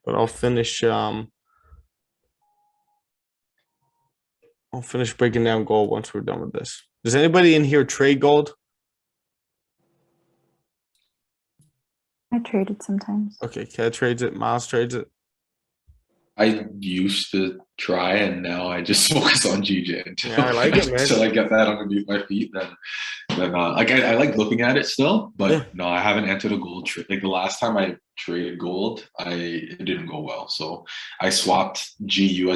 But I'll finish breaking down gold once we're done with this. Does anybody in here trade gold? I trade it sometimes. Okay, Kat trades it, Miles trades it. I used to try, and now I just focus on GJ until, Yeah, I like it, man. until I get that underneath my feet. Then like I like looking at it still, but Yeah. no, I haven't entered a gold trade. Like the last time I traded gold, it didn't go well. So I swapped GU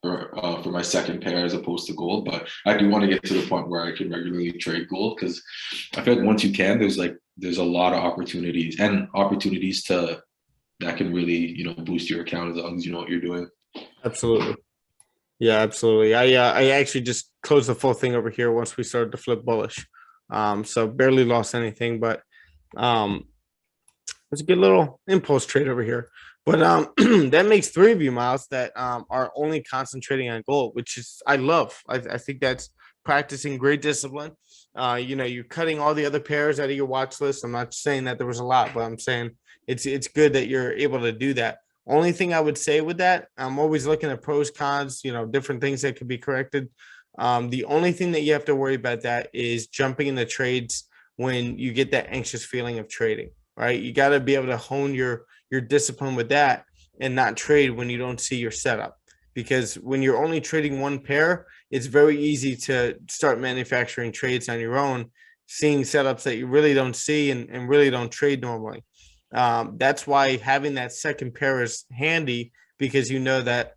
for my second pair as opposed to gold. But I do want to get to the point where I can regularly trade gold, because I feel like once you can, there's a lot of opportunities that can really, boost your account as long as you know what you're doing. Absolutely. Yeah, absolutely. I actually just closed the full thing over here once we started to flip bullish. So barely lost anything, but it's a good little impulse trade over here. But that makes 3 of you, Miles, that are only concentrating on gold, which is I love. I think that's practicing great discipline. You're cutting all the other pairs out of your watch list. I'm not saying that there was a lot, but I'm saying it's good that you're able to do that. Only thing I would say with that, I'm always looking at pros, cons, different things that could be corrected. The only thing that you have to worry about that is jumping into trades when you get that anxious feeling of trading, right? You got to be able to hone your discipline with that and not trade when you don't see your setup. Because when you're only trading one pair, it's very easy to start manufacturing trades on your own, seeing setups that you really don't see and really don't trade normally. That's why having that second pair is handy, because that,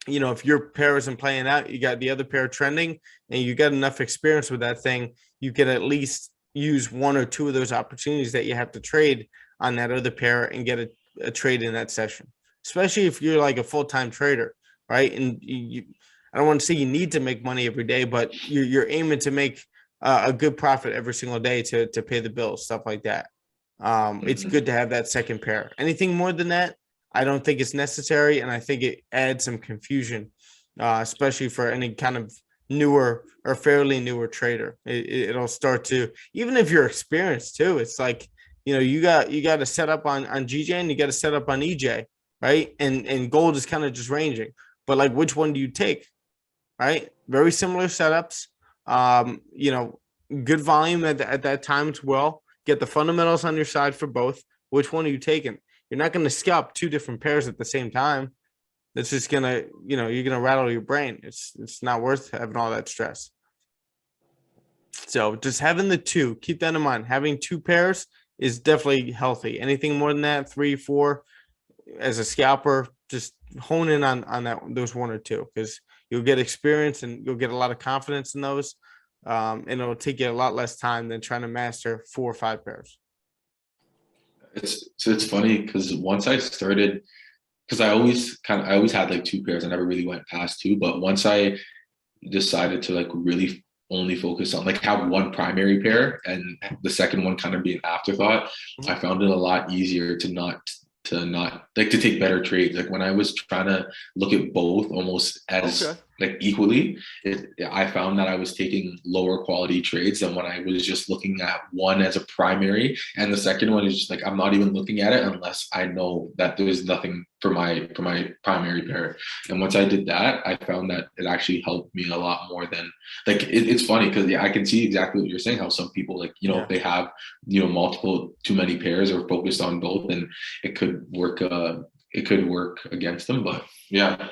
if your pair isn't playing out, you got the other pair trending and you got enough experience with that thing, you can at least use 1 or 2 of those opportunities that you have to trade on that other pair and get a trade in that session, especially if you're like a full-time trader, right? And I don't want to say you need to make money every day, but you're aiming to make a good profit every single day to pay the bills, stuff like that. It's good to have that second pair. Anything more than that, I don't think it's necessary, and I think it adds some confusion, especially for any kind of newer or fairly newer trader. It'll start to, even if you're experienced too, it's like, you got to set up on GJ and you got to set up on EJ, right? And gold is kind of just ranging, but like, which one do you take, right? Very similar setups, good volume at that time as well. Get the fundamentals on your side for both. Which one are you taking? You're not going to scalp 2 different pairs at the same time. That's just gonna, you're gonna rattle your brain. It's not worth having all that stress. So just having the 2, keep that in mind. Having 2 pairs is definitely healthy. Anything more than that, 3, 4, as a scalper, just hone in on those 1 or 2, because you'll get experience and you'll get a lot of confidence in those. And it'll take you a lot less time than trying to master 4 or 5 pairs. It's funny because once I started, because I always had like 2 pairs. I never really went past 2, but once I decided to like really only focus on like have 1 primary pair and the second one kind of be an afterthought, I found it a lot easier to not like to take better trades. Like when I was trying to look at both almost as like equally, I found that I was taking lower quality trades than when I was just looking at one as a primary, and the second one is just like I'm not even looking at it unless I know that there's nothing for my primary pair. And once I did that, I found that it actually helped me a lot more than like it's funny because I can see exactly what you're saying, how some people like if they have multiple too many pairs or focused on both, and it could work against them. But yeah.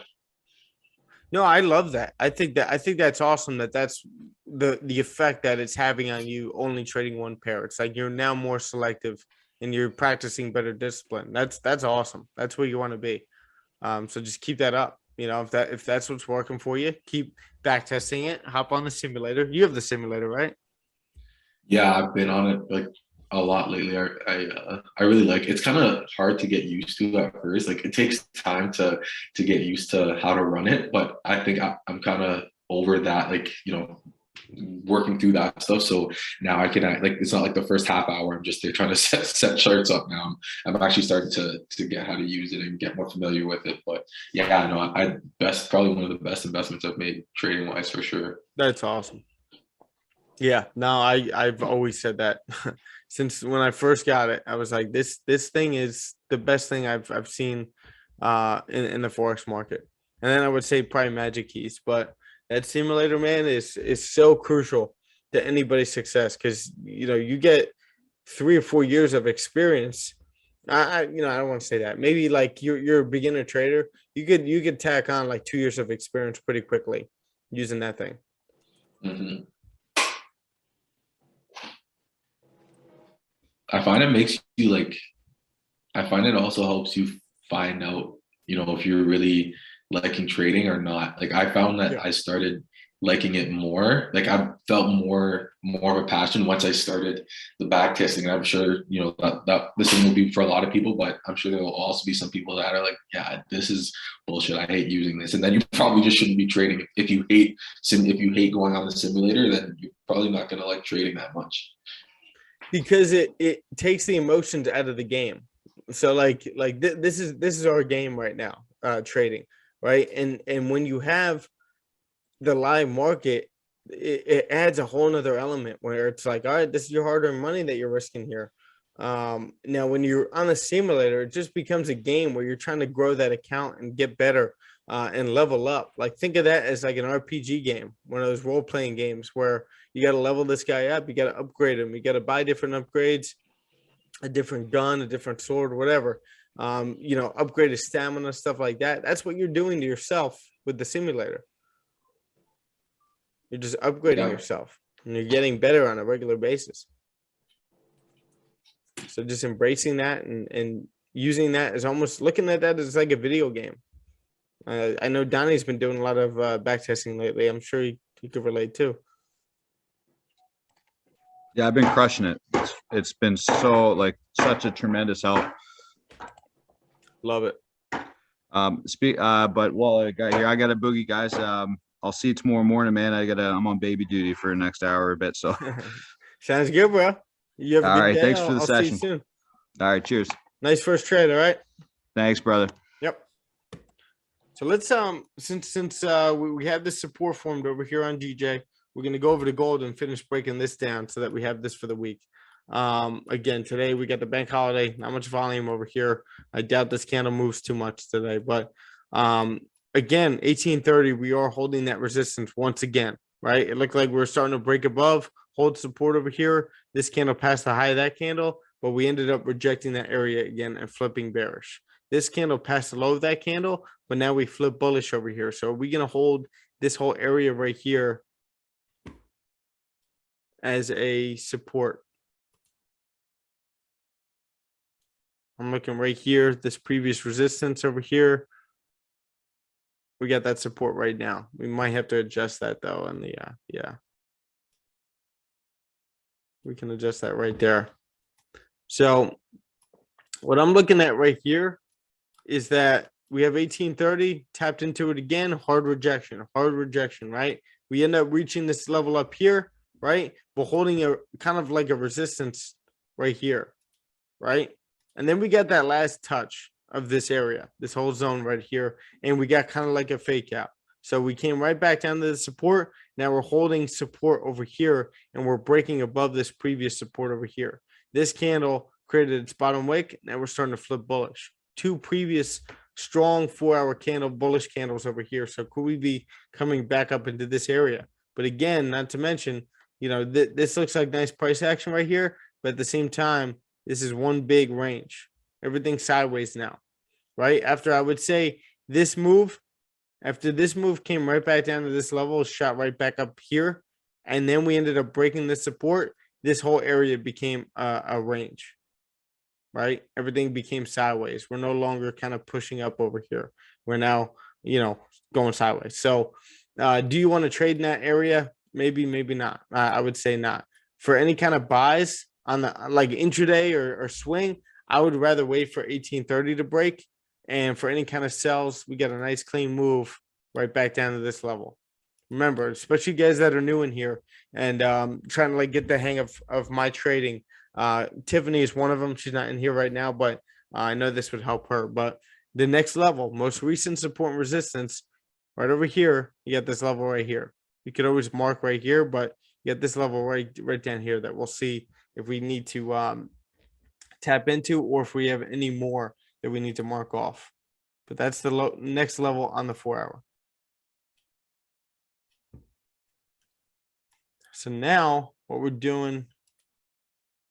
No, I love that. I think that's awesome. That's the effect that it's having on you only trading 1 pair. It's like you're now more selective and you're practicing better discipline. That's awesome. That's where you want to be. So just keep that up. If that's what's working for you, keep back testing it. Hop on the simulator. You have the simulator, right? Yeah, I've been on it like a lot lately. I really like. It's kind of hard to get used to at first. Like it takes time to get used to how to run it, but I think I'm kind of over that. Like working through that stuff. So now I can like it's not like the first half hour I'm just there trying to set charts up. Now I'm actually starting to get how to use it and get more familiar with it. But yeah, no, I best probably one of the best investments I've made trading wise for sure. That's awesome. Yeah, no, I've always said that since when I first got it. I was like, this thing is the best thing I've seen in the Forex market. And then I would say probably Magic Keys, but that simulator, man, is so crucial to anybody's success because you get 3 or 4 years of experience. I don't want to say that. Maybe like you're a beginner trader, you could tack on like 2 years of experience pretty quickly using that thing. Mm-hmm. I find it makes you like. I find it also helps you find out, if you're really liking trading or not. Like I found that I started liking it more. Like I felt more of a passion once I started the back testing. And I'm sure, that this thing will be for a lot of people, but I'm sure there will also be some people that are like, yeah, this is bullshit. I hate using this. And then you probably just shouldn't be trading. If you hate going on the simulator, then you're probably not going to like trading that much. Because it takes the emotions out of the game. So this is our game right now, trading, right? And when you have the live market, it adds a whole nother element where it's like, all right, this is your hard-earned money that you're risking here. Now when you're on a simulator, it just becomes a game where you're trying to grow that account and get better and level up. Like think of that as like an RPG game, one of those role-playing games where you got to level this guy up, you got to upgrade him, you got to buy different upgrades, a different gun, a different sword, whatever, upgrade his stamina, stuff like that. That's what you're doing to yourself with the simulator. You're just upgrading yourself and you're getting better on a regular basis. So just embracing that and using that as almost looking at that as like a video game. I know Donnie's been doing a lot of backtesting lately. I'm sure he could relate too. Yeah, I've been crushing it. It's been such a tremendous help. Love it. But while I got here, I got a boogie, guys. I'll see you tomorrow morning, man. I'm on baby duty for the next hour or a bit. So sounds good, bro. You have a all good right. day. Thanks for the I'll session. See you soon. All right. Cheers. Nice first trade. All right. Thanks, brother. Yep. So let's since we have this support formed over here on GJ, we're gonna go over to gold and finish breaking this down so that we have this for the week. Again, today we got the bank holiday, not much volume over here. I doubt this candle moves too much today, but again, 1830, we are holding that resistance once again, right? It looked like we're starting to break above, hold support over here. This candle passed the high of that candle, but we ended up rejecting that area again and flipping bearish. This candle passed the low of that candle, but now we flip bullish over here. So are we going to hold this whole area right here as a support? I'm looking right here, this previous resistance over here. We got that support right now. We might have to adjust that though. And yeah, we can adjust that right there. So what I'm looking at right here is that we have 1830 tapped into it again, hard rejection, right? We end up reaching this level up here, right? But holding a kind of like a resistance right here, right? And then we got that last touch of this area, this whole zone right here, and we got kind of like a fake out. So we came right back down to the support. Now we're holding support over here, and we're breaking above this previous support over here. This candle created its bottom wick. Now we're starting to flip bullish. Two previous strong 4-hour candle bullish candles over here. So could we be coming back up into this area? But again, not to mention, this looks like nice price action right here, but at the same time, this is one big range. Everything's sideways now, right? After I would say this move, after this move came right back down to this level, shot right back up here, and then we ended up breaking the support, this whole area became a range, right? Everything became sideways. We're no longer kind of pushing up over here. We're now, going sideways. So do you want to trade in that area? Maybe, maybe not. I would say not. For any kind of buys, on the like intraday or swing, I would rather wait for 1830 to break. And for any kind of sells, we get a nice clean move right back down to this level. Remember, especially guys that are new in here and trying to like get the hang of my trading. Tiffany is one of them. She's not in here right now, but I know this would help her. But the next level, most recent support and resistance, right over here, you get this level right here. You could always mark right here, but you get this level right down here that we'll see if we need to tap into or if we have any more that we need to mark off. But that's the next level on the 4 hour. So now what we're doing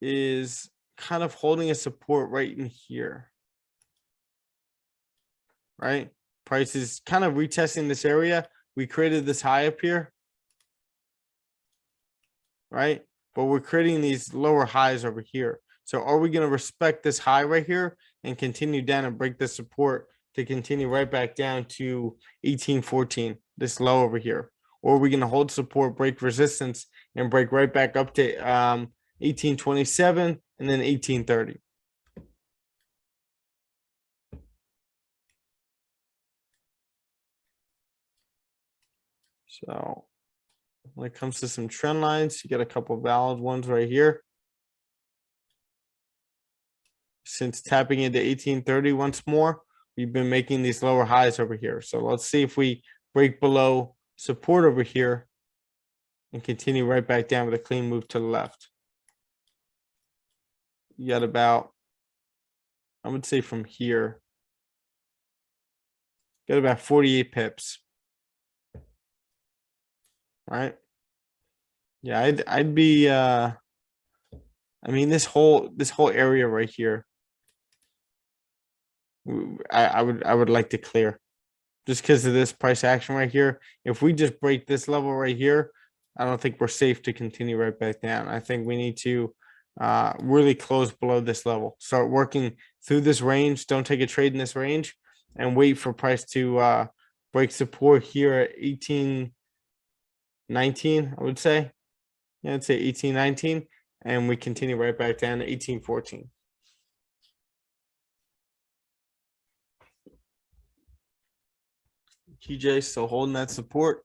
is kind of holding a support right in here. Right? Price is kind of retesting this area. We created this high up here. Right? But we're creating these lower highs over here. So are we going to respect this high right here and continue down and break the support to continue right back down to 1814, this low over here? Or are we going to hold support, break resistance, and break right back up to 1827 and then 1830? So when it comes to some trend lines, you get a couple valid ones right here. Since tapping into 1830 once more, we've been making these lower highs over here. So let's see if we break below support over here and continue right back down with a clean move to the left. You got about, I would say from here, got about 48 pips. Right? Yeah, I'd be I mean this whole area right here, I would like to clear just because of this price action right here. If we just break this level right here, I don't think we're safe to continue right back down. I think we need to really close below this level, start working through this range. Don't take a trade in this range and wait for price to break support here at 1819. I would say, yeah, I'd say 1819, and we continue right back down to 1814. TJ still holding that support.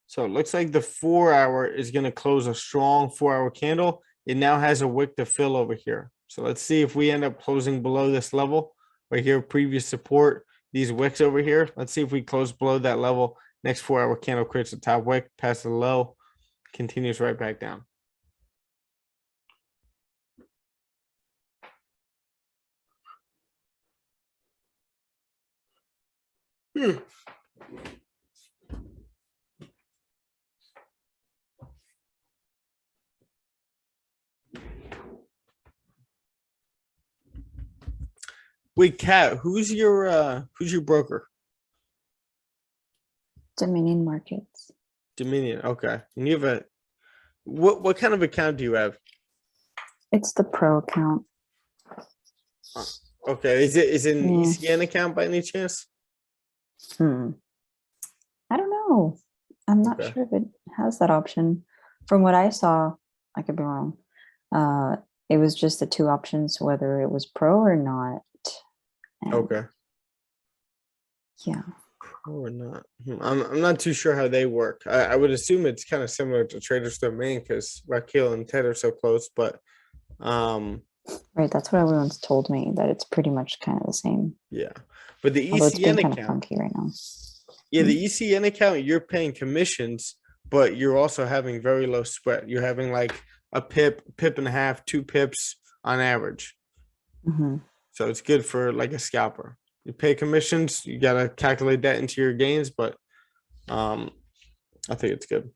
So it looks like the 4 hour is going to close a strong 4 hour candle. It now has a wick to fill over here. So let's see if we end up closing below this level right here, previous support, these wicks over here. Let's see if we close below that level. Next 4 hour candle creates a top wick, past the low, continues right back down. Wait, Kat, who's your broker? Dominion Markets. Dominion. Okay. And you have a what kind of account do you have? It's the pro account. Okay. Is it an Yeah. ECN account by any chance? I don't know. I'm not Okay. sure if it has that option. From what I saw, I could be wrong. It was just the two options, whether it was pro or not. And Okay. yeah. Or not. I'm not too sure how they work. I would assume it's kind of similar to Trader's Domain because Raquel and Ted are so close, but Right. That's what everyone's told me, that it's pretty much kind of the same. yeah. But the Although it's been ECN kind of account, funky right now. yeah, the ECN account, you're paying commissions, but you're also having very low spread. You're having like a pip and a half, 2 pips on average. hmm So it's good for like a scalper. You pay commissions, you gotta calculate that into your gains, but I think it's good.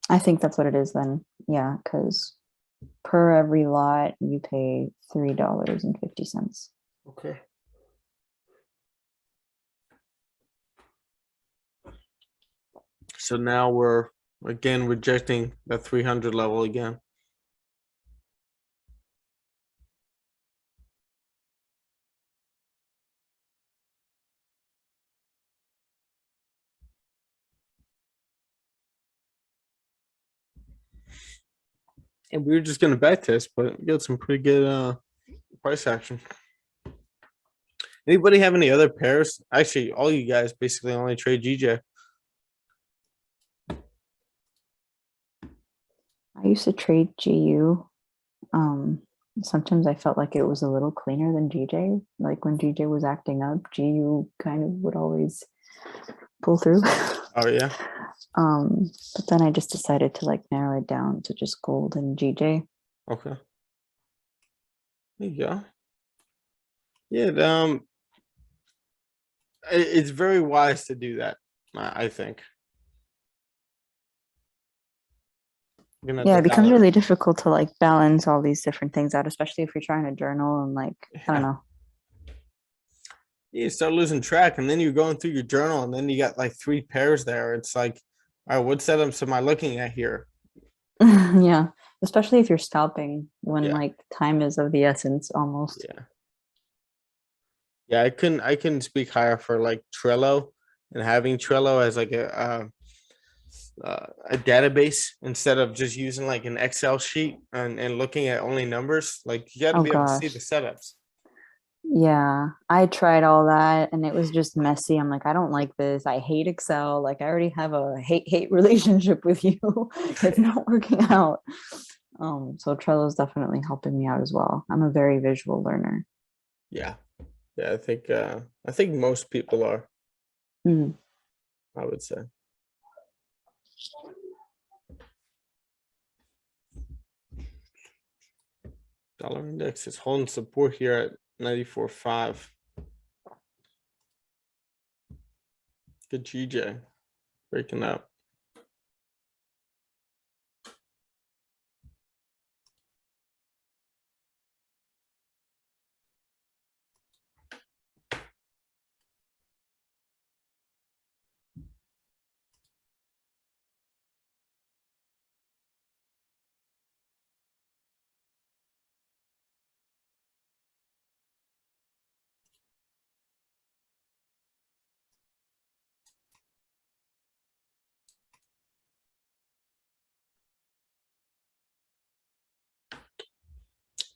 I think that's what it is then. Yeah, because per every lot you pay $3.50. Okay. So now we're again rejecting the 300 level again. And we were just gonna back test, but we got some pretty good price action. Anybody have any other pairs? Actually, all you guys basically only trade GJ. I used to trade GU. Sometimes I felt like it was a little cleaner than GJ. Like when GJ was acting up, GU kind of would always pull through. Oh yeah. But then I just decided to like narrow it down to just gold and GJ. Okay. There you go. Yeah, it's very wise to do that, I think. Yeah, it becomes really difficult to like balance all these different things out, especially if you're trying to journal and like, I don't know. You start losing track, and then you're going through your journal, and then you got like 3 pairs there. It's like, all right, what setups am I looking at here? Yeah, especially if you're scalping when Yeah. like time is of the essence almost. Yeah. Yeah, I couldn't speak higher for like Trello and having Trello as like a database instead of just using like an Excel sheet and looking at only numbers. Like you got to Oh be able to see gosh. the setups. Yeah, I tried all that and it was just messy. I'm like, I don't like this. I hate Excel. Like I already have a hate relationship with you. It's not working out. So Trello is definitely helping me out as well. I'm a very visual learner. Yeah. Yeah, I think most people are, Mm. I would say. Dollar index is holding support here at 94.5. Good GJ breaking up.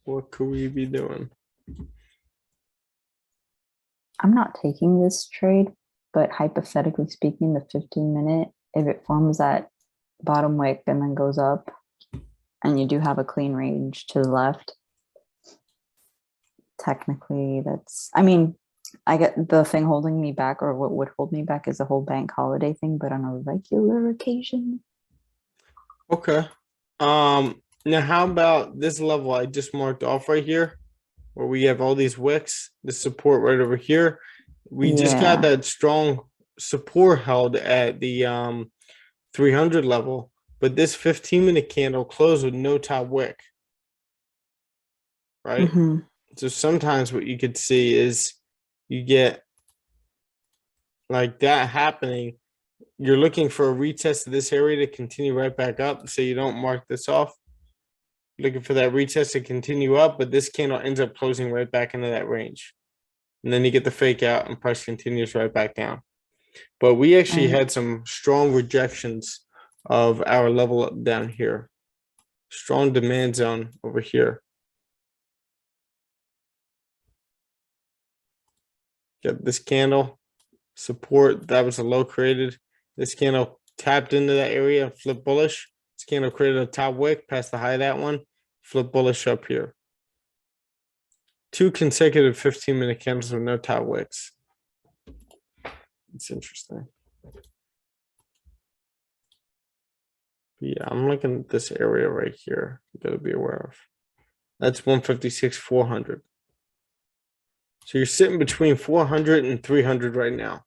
What could we be doing? I'm not taking this trade, but hypothetically speaking, the 15-minute, if it forms that bottom wick and then goes up, and you do have a clean range to the left, technically that's, I mean, I get the thing holding me back, or what would hold me back is the whole bank holiday thing, but on a regular occasion. Okay. Now how about this level I just marked off right here, where we have all these wicks, the support right over here. We just got Yeah. that strong support held at the 300 level, but this 15-minute candle closed with no top wick. Right? Mm-hmm. So sometimes what you could see is you get like that happening. You're looking for a retest of this area to continue right back up, so you don't mark this off. Looking for that retest to continue up, but this candle ends up closing right back into that range. And then you get the fake out and price continues right back down. But we actually had some strong rejections of our level up down here. Strong demand zone over here. Get this candle support. That was a low created. This candle tapped into that area and flipped bullish. This candle created a top wick past the high of that one. Flip bullish up here. 2 consecutive 15-minute candles with no top wicks. It's interesting. But yeah, I'm looking at this area right here. You gotta be aware of. That's 156, 400. So you're sitting between 400 and 300 right now.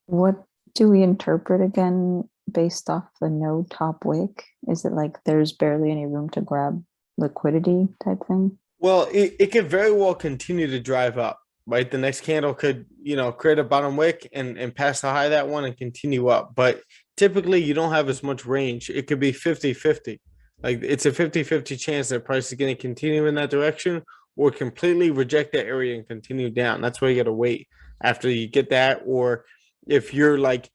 What do we interpret again based off the no top wick? Is it like there's barely any room to grab liquidity type thing? Well, it could very well continue to drive up, right? The next candle could, create a bottom wick and pass the high of that one and continue up. But typically you don't have as much range. It could be 50-50. Like it's a 50-50 chance that price is going to continue in that direction or completely reject that area and continue down. That's why you got to wait after you get that. Or if you're like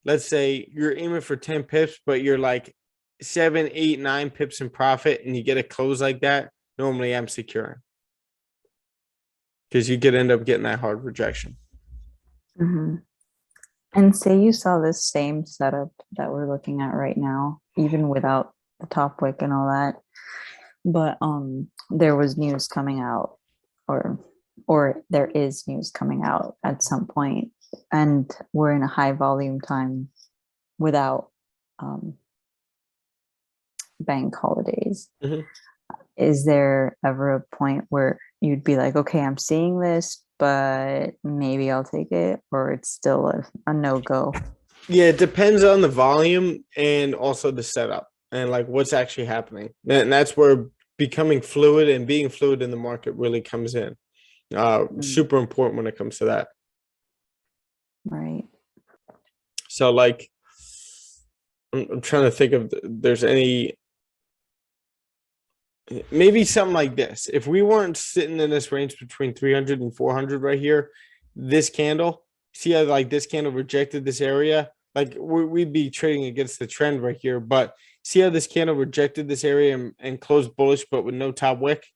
let's say you're aiming for 10 pips, but you're like 7, 8, 9 pips in profit, and you get a close like that, normally I'm securing because you could end up getting that hard rejection. Mhm. And say you saw this same setup that we're looking at right now, even without the top wick and all that, but there was news coming out, or there is news coming out at some point, and we're in a high volume time without bank holidays. Mhm. Is there ever a point where you'd be like, okay, I'm seeing this, but maybe I'll take it, or it's still a no-go? Yeah, it depends on the volume and also the setup and like what's actually happening. And that's where becoming fluid and being fluid in the market really comes in. Super important when it comes to that. Right. So like, I'm trying to think of there's any, maybe something like this. If we weren't sitting in this range between 300 and 400 right here, this candle, see how like this candle rejected this area? Like we'd be trading against the trend right here, but see how this candle rejected this area and closed bullish, but with no top wick?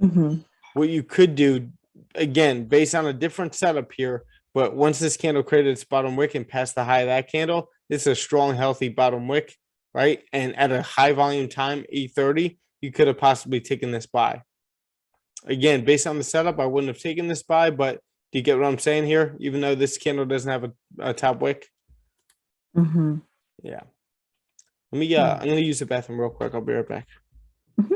Mm-hmm. What you could do, again, based on a different setup here, but once this candle created its bottom wick and passed the high of that candle, this is a strong, healthy bottom wick, right? And at a high volume time, 8:30, you could have possibly taken this buy. Again, based on the setup, I wouldn't have taken this buy, but do you get what I'm saying here? Even though this candle doesn't have a top wick? Mm-hmm. Yeah. Let me, I'm going to use the bathroom real quick. I'll be right back. Mm-hmm.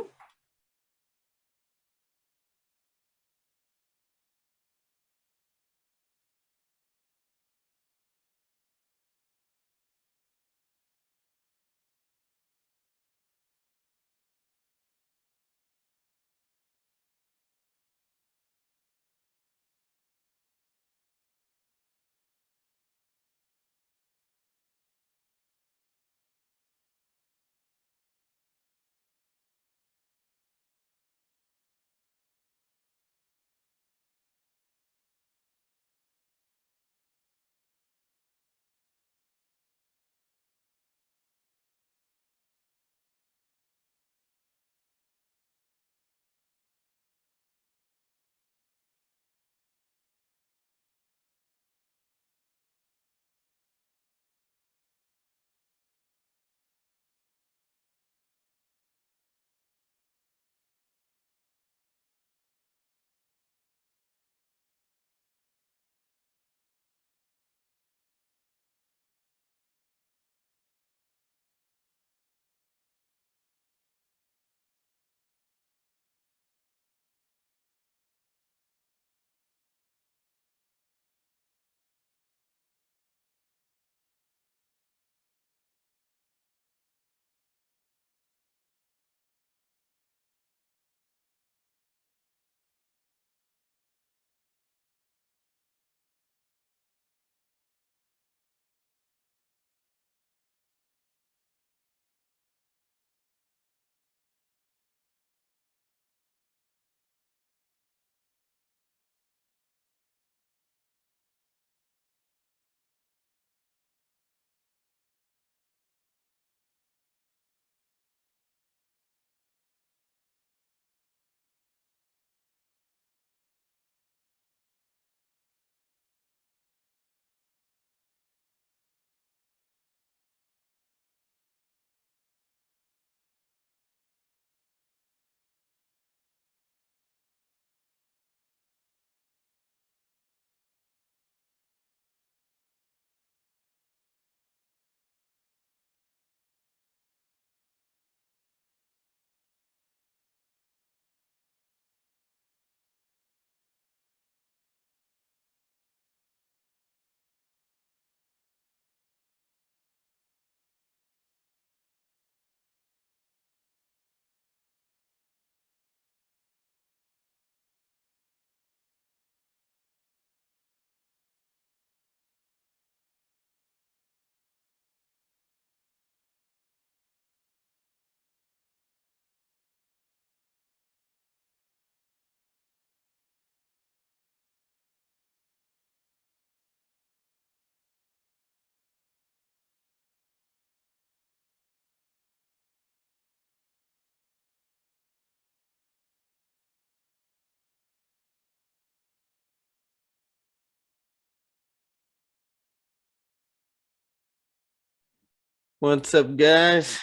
What's up, guys?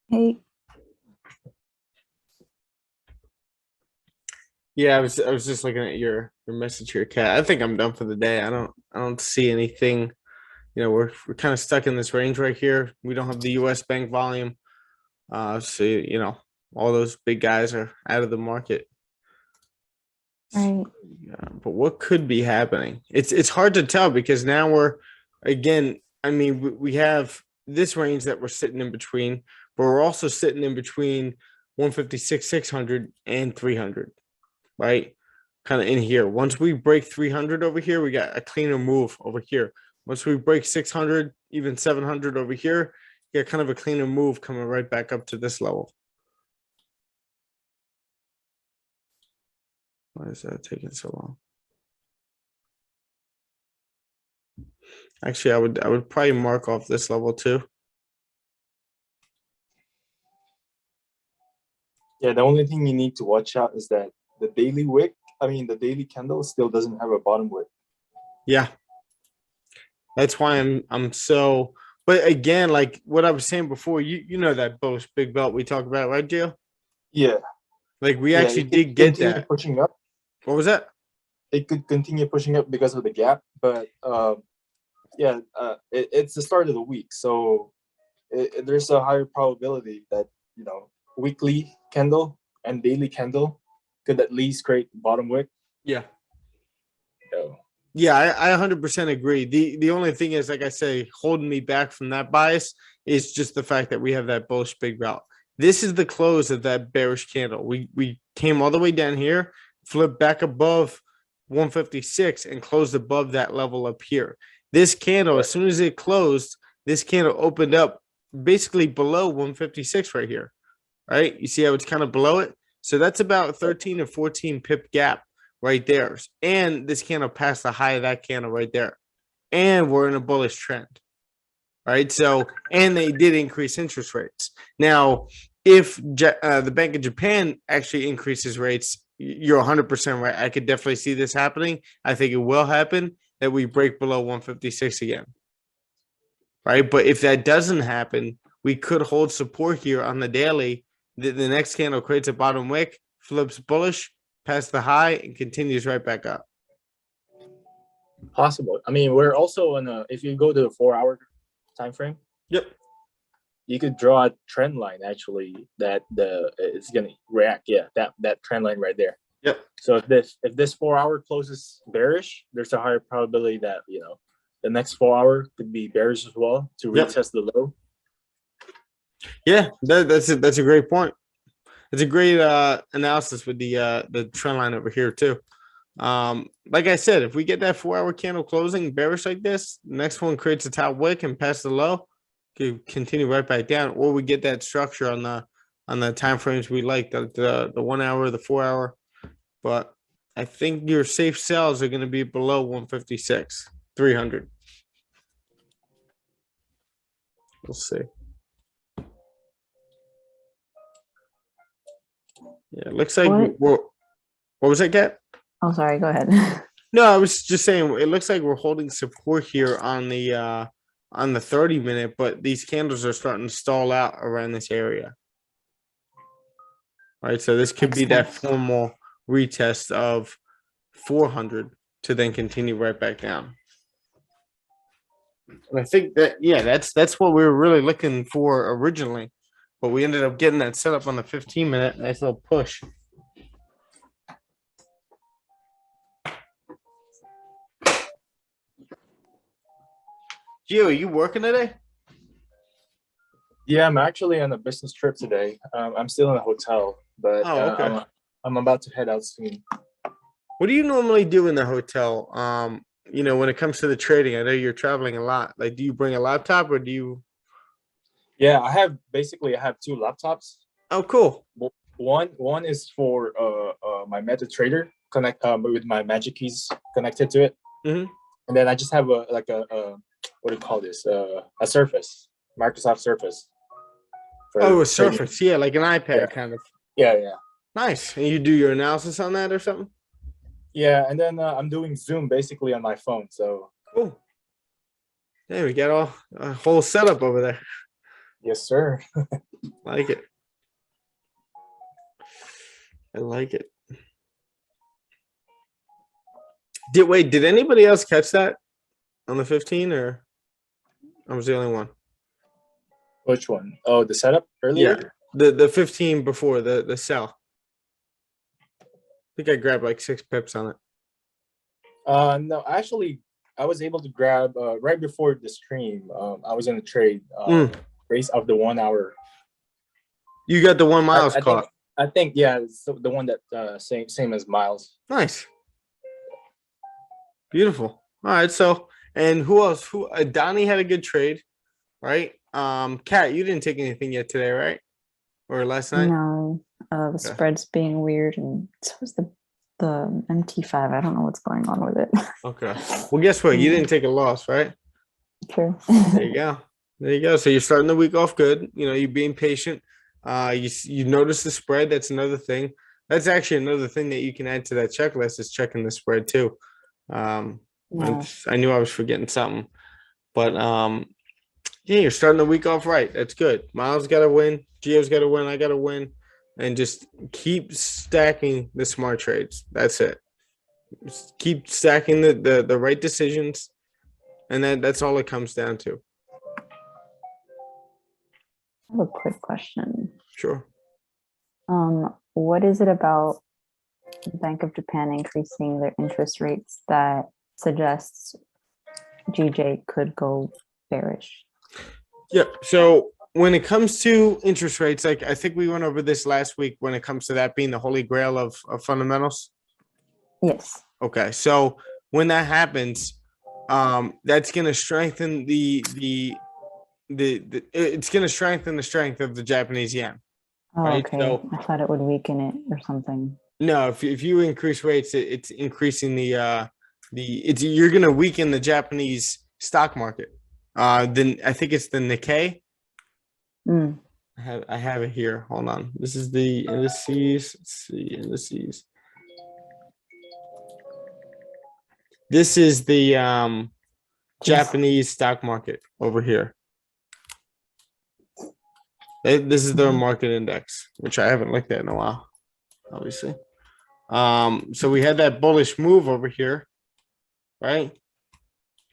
Hey, Yeah, I was just looking at your message here, Kat. I think I'm done for the day. I don't see anything. You know, we're kind of stuck in this range right here. We don't have the US bank volume. So you know, all those big guys are out of the market. right. Yeah, but what could be happening? It's hard to tell because now we're again, I mean, we have this range that we're sitting in between, but we're also sitting in between 156, 600 and 300, right? Kind of in here. Once we break 300 over here, we got a cleaner move over here. Once we break 600, even 700 over here, you got kind of a cleaner move coming right back up to this level. Why is that taking so long? Actually, I would probably mark off this level too. Yeah, the only thing you need to watch out is that the daily wick, the daily candle still doesn't have a bottom wick. Yeah. That's why I'm so, but again, like what I was saying before, you know that bullish big belt we talked about, right, Gio? Yeah, Like we yeah, actually it could did get continue that. pushing up. What was that? It could continue pushing up because of the gap, but it's the start of the week, so there's a higher probability that weekly candle and daily candle could at least create bottom wick. Yeah. So, Yeah, I 100% agree. The only thing is, like I say, holding me back from that bias is just the fact that we have that bullish big belt. This is the close of that bearish candle. We came all the way down here, flipped back above 156 and closed above that level up here. This candle, as soon as it closed, this candle opened up basically below 156 right here. Right? You see how it's kind of below it? So that's about 13 or 14 pip gap right there. And this candle passed the high of that candle right there. And we're in a bullish trend. Right. So, and they did increase interest rates. Now, if the Bank of Japan actually increases rates, you're 100% right. I could definitely see this happening. I think it will happen that we break below 156 again. Right. But if that doesn't happen, we could hold support here on the daily. The next candle creates a bottom wick, flips bullish, past the high, and continues right back up. possible. We're also if you go to the 4-hour time frame, Yep. you could draw a trend line actually that it's gonna react. Yeah, that trend line right there. Yep. So if this 4-hour closes bearish, there's a higher probability that the next 4-hour could be bearish as well to retest the low. Yeah, that's a great point. It's a great analysis with the trend line over here too. Like I said, if we get that 4-hour candle closing bearish like this, the next one creates a top wick and pass the low, could continue right back down, or we get that structure on the time frames we like, the 1 hour, the 4 hour. But I think your safe sells are going to be below 156, 300. We'll see. Yeah, it looks like what was that, Kat? Oh, sorry. Go ahead. No, I was just saying it looks like we're holding support here on the 30-minute, but these candles are starting to stall out around this area. Right, so this could be that formal retest of 400 to then continue right back down. And I think that that's what we were really looking for originally, but we ended up getting that set up on the 15-minute. Nice little push. Gio, are you working today? Yeah, I'm actually on a business trip today. I'm still in a hotel, but okay. I'm about to head out soon. What do you normally do in the hotel? When it comes to the trading, I know you're traveling a lot. Like, do you bring a laptop or do you? Yeah, I have 2 laptops. Oh, cool. One is for my MetaTrader with my magic keys connected to it, and then I just have a what do you call this? A Surface, Microsoft Surface. A Surface, yeah, like an iPad kind of. Yeah. Nice. And you do your analysis on that or something? Yeah, and then I'm doing Zoom basically on my phone. So cool. There we got a whole setup over there. Yes, sir. Like it. I like it. Did anybody else catch that on the 15, or I was the only one? Which one? Oh, the setup earlier? Yeah. The 15 before the sell. I think I grabbed like 6 pips on it. No, actually, I was able to grab right before the stream. I was in a trade race of the 1 hour. You got the 1 miles I caught. I think yeah, it's the one that same as Miles. Nice. Beautiful. All right. So, and who else? Donnie had a good trade, right? Kat, you didn't take anything yet today, right? Or last night? No, the spread's being weird, and so is the MT5. I don't know what's going on with it. Okay. Well, guess what? You didn't take a loss, right? True. There you go. There you go. So you're starting the week off good. You know, you're being patient. You notice the spread. That's another thing. That's actually another thing that you can add to that checklist is checking the spread too. Yeah. I knew I was forgetting something, but yeah, you're starting the week off right. That's good. Miles got to win. Gio's got to win. I got to win, and just keep stacking the smart trades. That's it. Just keep stacking the right decisions, and that's all it comes down to. I have a quick question. Sure. What is it about Bank of Japan increasing their interest rates that suggests GJ could go bearish? Yeah. So when it comes to interest rates, like I think we went over this last week when it comes to that being the holy grail of fundamentals. Yes. Okay. So when that happens, that's going to strengthen it's going to strengthen the strength of the Japanese yen. Oh, right? okay. So, I thought it would weaken it or something. no, if you increase rates, it's increasing you're going to weaken the Japanese stock market. Then I think it's the Nikkei. I have it here. Hold on. This is the indices. Let's see, indices. This is the Japanese stock market over here. This is their market index, which I haven't looked at in a while, obviously. So we had that bullish move over here, right?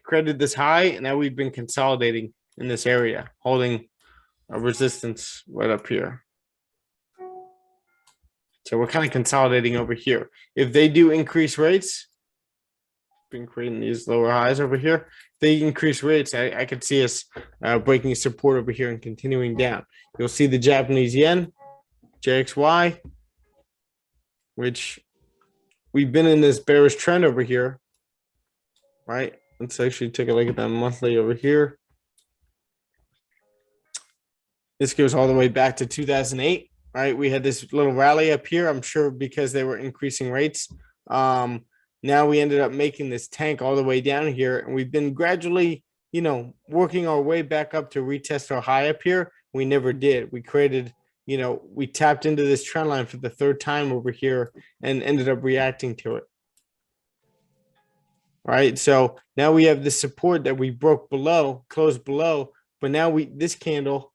Created this high, and now we've been consolidating in this area, holding a resistance right up here. So we're kind of consolidating over here. If they do increase rates, been creating these lower highs over here. If they increase rates, I could see us breaking support over here and continuing down. You'll see the Japanese yen, JXY, which we've been in this bearish trend over here, right? Let's actually take a look at that monthly over here. This goes all the way back to 2008, right? We had this little rally up here, I'm sure because they were increasing rates. Now we ended up making this tank all the way down here, and we've been gradually, working our way back up to retest our high up here. We never did. We created, we tapped into this trend line for the third time over here and ended up reacting to it. Right. So now we have the support that we broke below, closed below, but now this candle,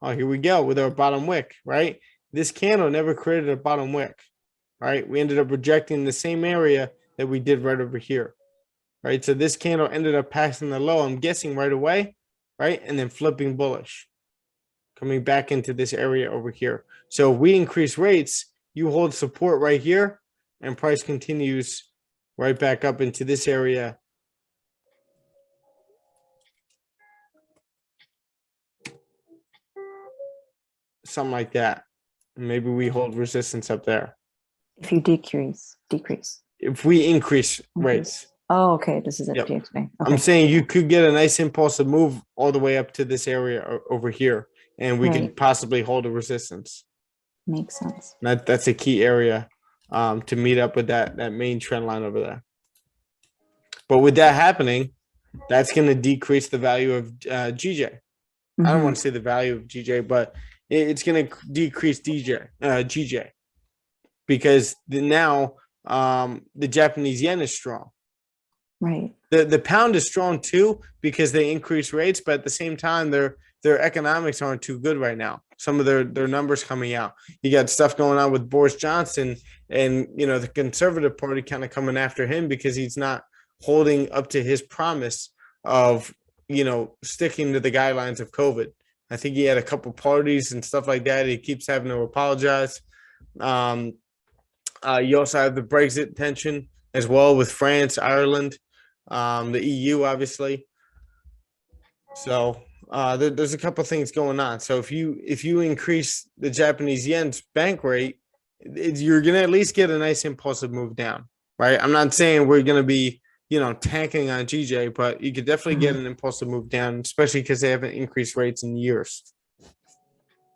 oh, here we go with our bottom wick, right? This candle never created a bottom wick, right? We ended up rejecting the same area that we did right over here, right? So this candle ended up passing the low, I'm guessing right away, right? And then flipping bullish, coming back into this area over here. So if we increase rates, you hold support right here, and price continues right back up into this area. Something like that. Maybe we hold resistance up there. If you decrease. If we increase rates. Oh, okay. This is Yep. FGXB. Okay. I'm saying you could get a nice impulsive move all the way up to this area over here, and we could possibly hold a resistance. Makes sense. That's a key area to meet up with that main trend line over there. But with that happening, that's going to decrease the value of GJ. I don't want to say the value of GJ, but it's going to decrease GJ, because now the Japanese yen is strong. Right. The pound is strong too because they increase rates, but at the same time, their economics aren't too good right now. Some of their numbers coming out. You got stuff going on with Boris Johnson and the Conservative Party kind of coming after him because he's not holding up to his promise of sticking to the guidelines of COVID. I think he had a couple parties and stuff like that. He keeps having to apologize. You also have the Brexit tension as well with France, Ireland, the EU, obviously. So there's a couple things going on. So if you increase the Japanese yen's bank rate, you're going to at least get a nice impulsive move down, right? I'm not saying we're going to be tanking on GJ, but you could definitely get an impulsive move down, especially because they haven't increased rates in years.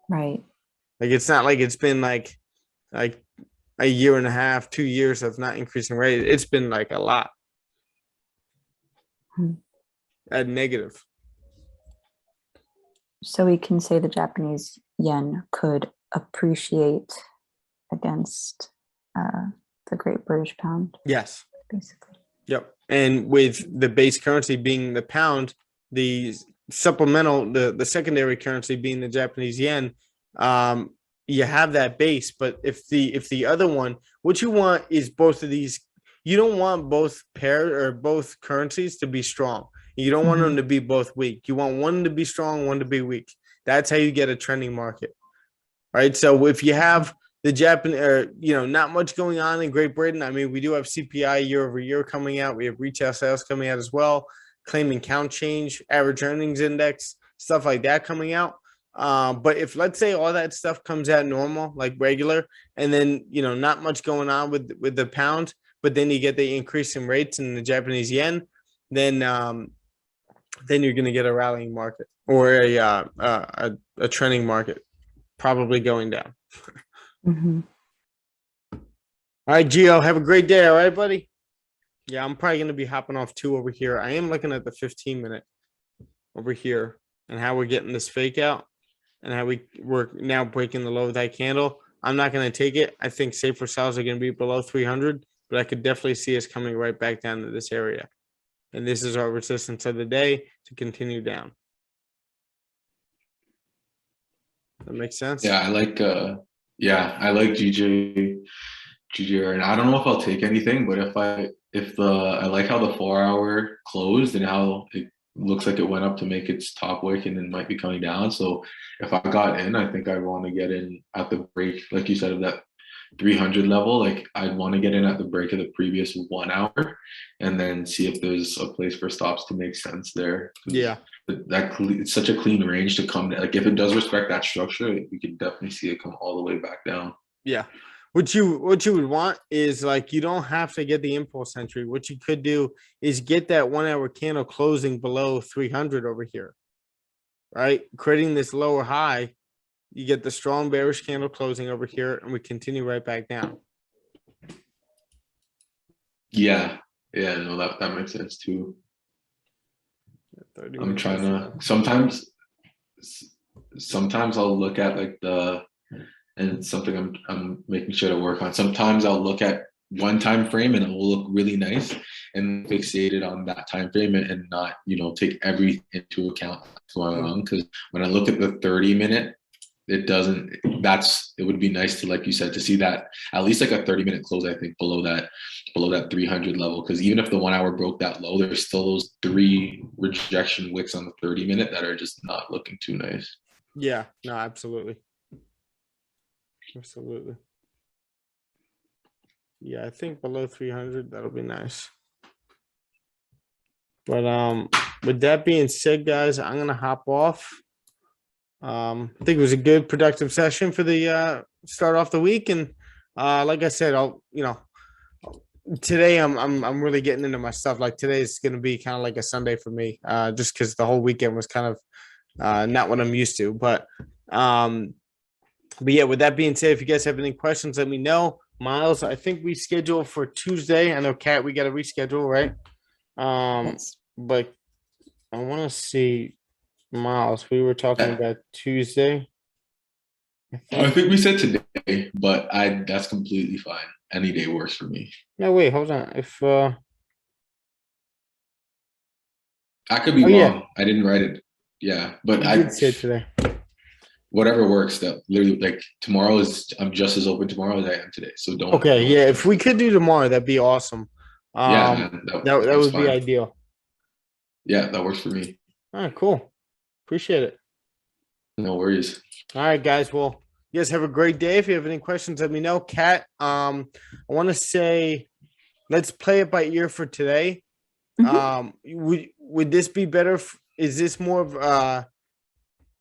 Right. Like it's not like it's been like a year and a half, 2 years of not increasing rate. It's been like a lot. At negative. So we can say the Japanese yen could appreciate against the Great British Pound. Yes. Basically. Yep. And with the base currency being the pound, the supplemental, the secondary currency being the Japanese yen, you have that base. But if the other one, what you want is both of these. You don't want both pairs or both currencies to be strong. You don't want them to be both weak. You want one to be strong, one to be weak. That's how you get a trending market, right? So if you have the Japan, or not much going on in Great Britain. I mean, we do have CPI year over year coming out. We have retail sales coming out as well, claim and count change, average earnings index, stuff like that coming out. But if let's say all that stuff comes out normal, like regular, and then not much going on with the pound, but then you get the increase in rates in the Japanese yen, then you're going to get a rallying market or a trending market, probably going down. All right, Gio, have a great day. All right, buddy. Yeah, I'm probably going to be hopping off too over here. I am looking at the 15-minute over here and how we're getting this fake out and how we're now breaking the low of that candle. I'm not going to take it. I think safer sells are going to be below 300, but I could definitely see us coming right back down to this area. And this is our resistance of the day to continue down. That makes sense? Yeah, I like GJ, and I don't know if I'll take anything, but I like how the 4 hour closed and how it looks like it went up to make its top wick and then might be coming down. So if I got in, I think I want to get in at the break, like you said, of that 300 level. Like I'd want to get in at the break of the previous 1 hour and then see if there's a place for stops to make sense there. Yeah. It's such a clean range to come. Like if it does respect that structure, we can definitely see it come all the way back down. Yeah. What you would want is like you don't have to get the impulse entry. What you could do is get that 1 hour candle closing below 300 over here, right? Creating this lower high, you get the strong bearish candle closing over here, and we continue right back down. Yeah, no, that makes sense too. I'm trying to sometimes I'll look at like and something I'm making sure to work on. Sometimes I'll look at one time frame and it will look really nice and fixated on that time frame and not take everything into account that's going on. Because when I look at the 30-minute, it would be nice to, like you said, to see that at least like a 30-minute close, I think, below that 300 level. Because even if the 1 hour broke that low, there's still those 3 rejection wicks on the 30-minute that are just not looking too nice. Yeah, no, absolutely. Absolutely. Yeah, I think below 300, that'll be nice. But with that being said, guys, I'm gonna hop off. I think it was a good productive session for the start off the week. And like I said, today I'm really getting into my stuff. Like today is gonna be kind of like a Sunday for me, just because the whole weekend was kind of not what I'm used to. But yeah, with that being said, if you guys have any questions, let me know. Miles, I think we scheduled for Tuesday. I know, Kat, we got to reschedule, right? Yes. But I want to see, Miles, we were talking about Tuesday. I think we said today, but that's completely fine. Any day works for me. No, wait, hold on. If I could be Oh, yeah. wrong. I didn't write it. Yeah, but You I did say today. whatever works. That literally like tomorrow is I'm just as open tomorrow as I am today. So don't. Okay, don't yeah. If we could do tomorrow, that'd be awesome. Yeah, man, That that's would be fine. ideal. Yeah, that works for me. All right, cool. Appreciate it. No worries. All right, guys. Well, you guys have a great day. If you have any questions, let me know. Kat, I want to say, let's play it by ear for today. Would this be better? Is this more of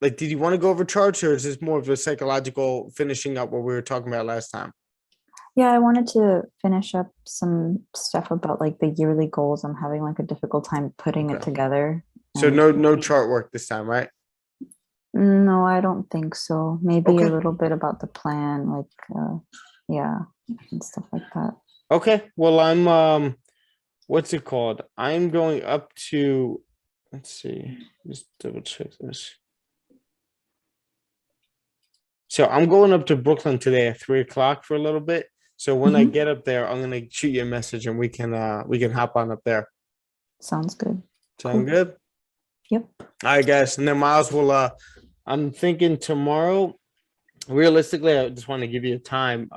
like, did you want to go over charts, or is this more of a psychological finishing up what we were talking about last time? Yeah, I wanted to finish up some stuff about like the yearly goals. I'm having like a difficult time putting it Okay. together. So and- no chart work this time, right? No, I don't think so. Maybe Okay. a little bit about the plan, like yeah, and stuff like that. Okay. Well, I'm what's it called? I'm going up to, let's see, just double check this. So I'm going up to Brooklyn today at 3:00 for a little bit. So when I get up there, I'm gonna shoot you a message and we can hop on up there. Sounds good. Sound Cool. good? Yep. All right, guys. And then Miles will I'm thinking tomorrow, realistically, I just want to give you a time.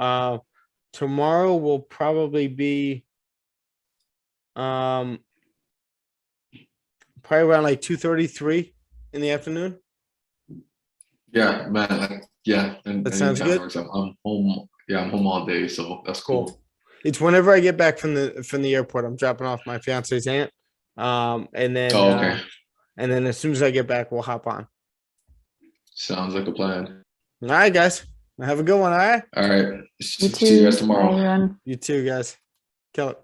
Tomorrow will probably be probably around like 2:33 in the afternoon. Yeah, man. Yeah, and That sounds anytime good. works. I'm home. Yeah, I'm home all day, so that's cool. It's whenever I get back from the airport. I'm dropping off my fiance's aunt. And then Oh, okay. And then as soon as I get back, we'll hop on. Sounds like a plan. All right, guys. Have a good one. All right. All right. You See you guys too. tomorrow. Bye, everyone. You too, guys. Kill it.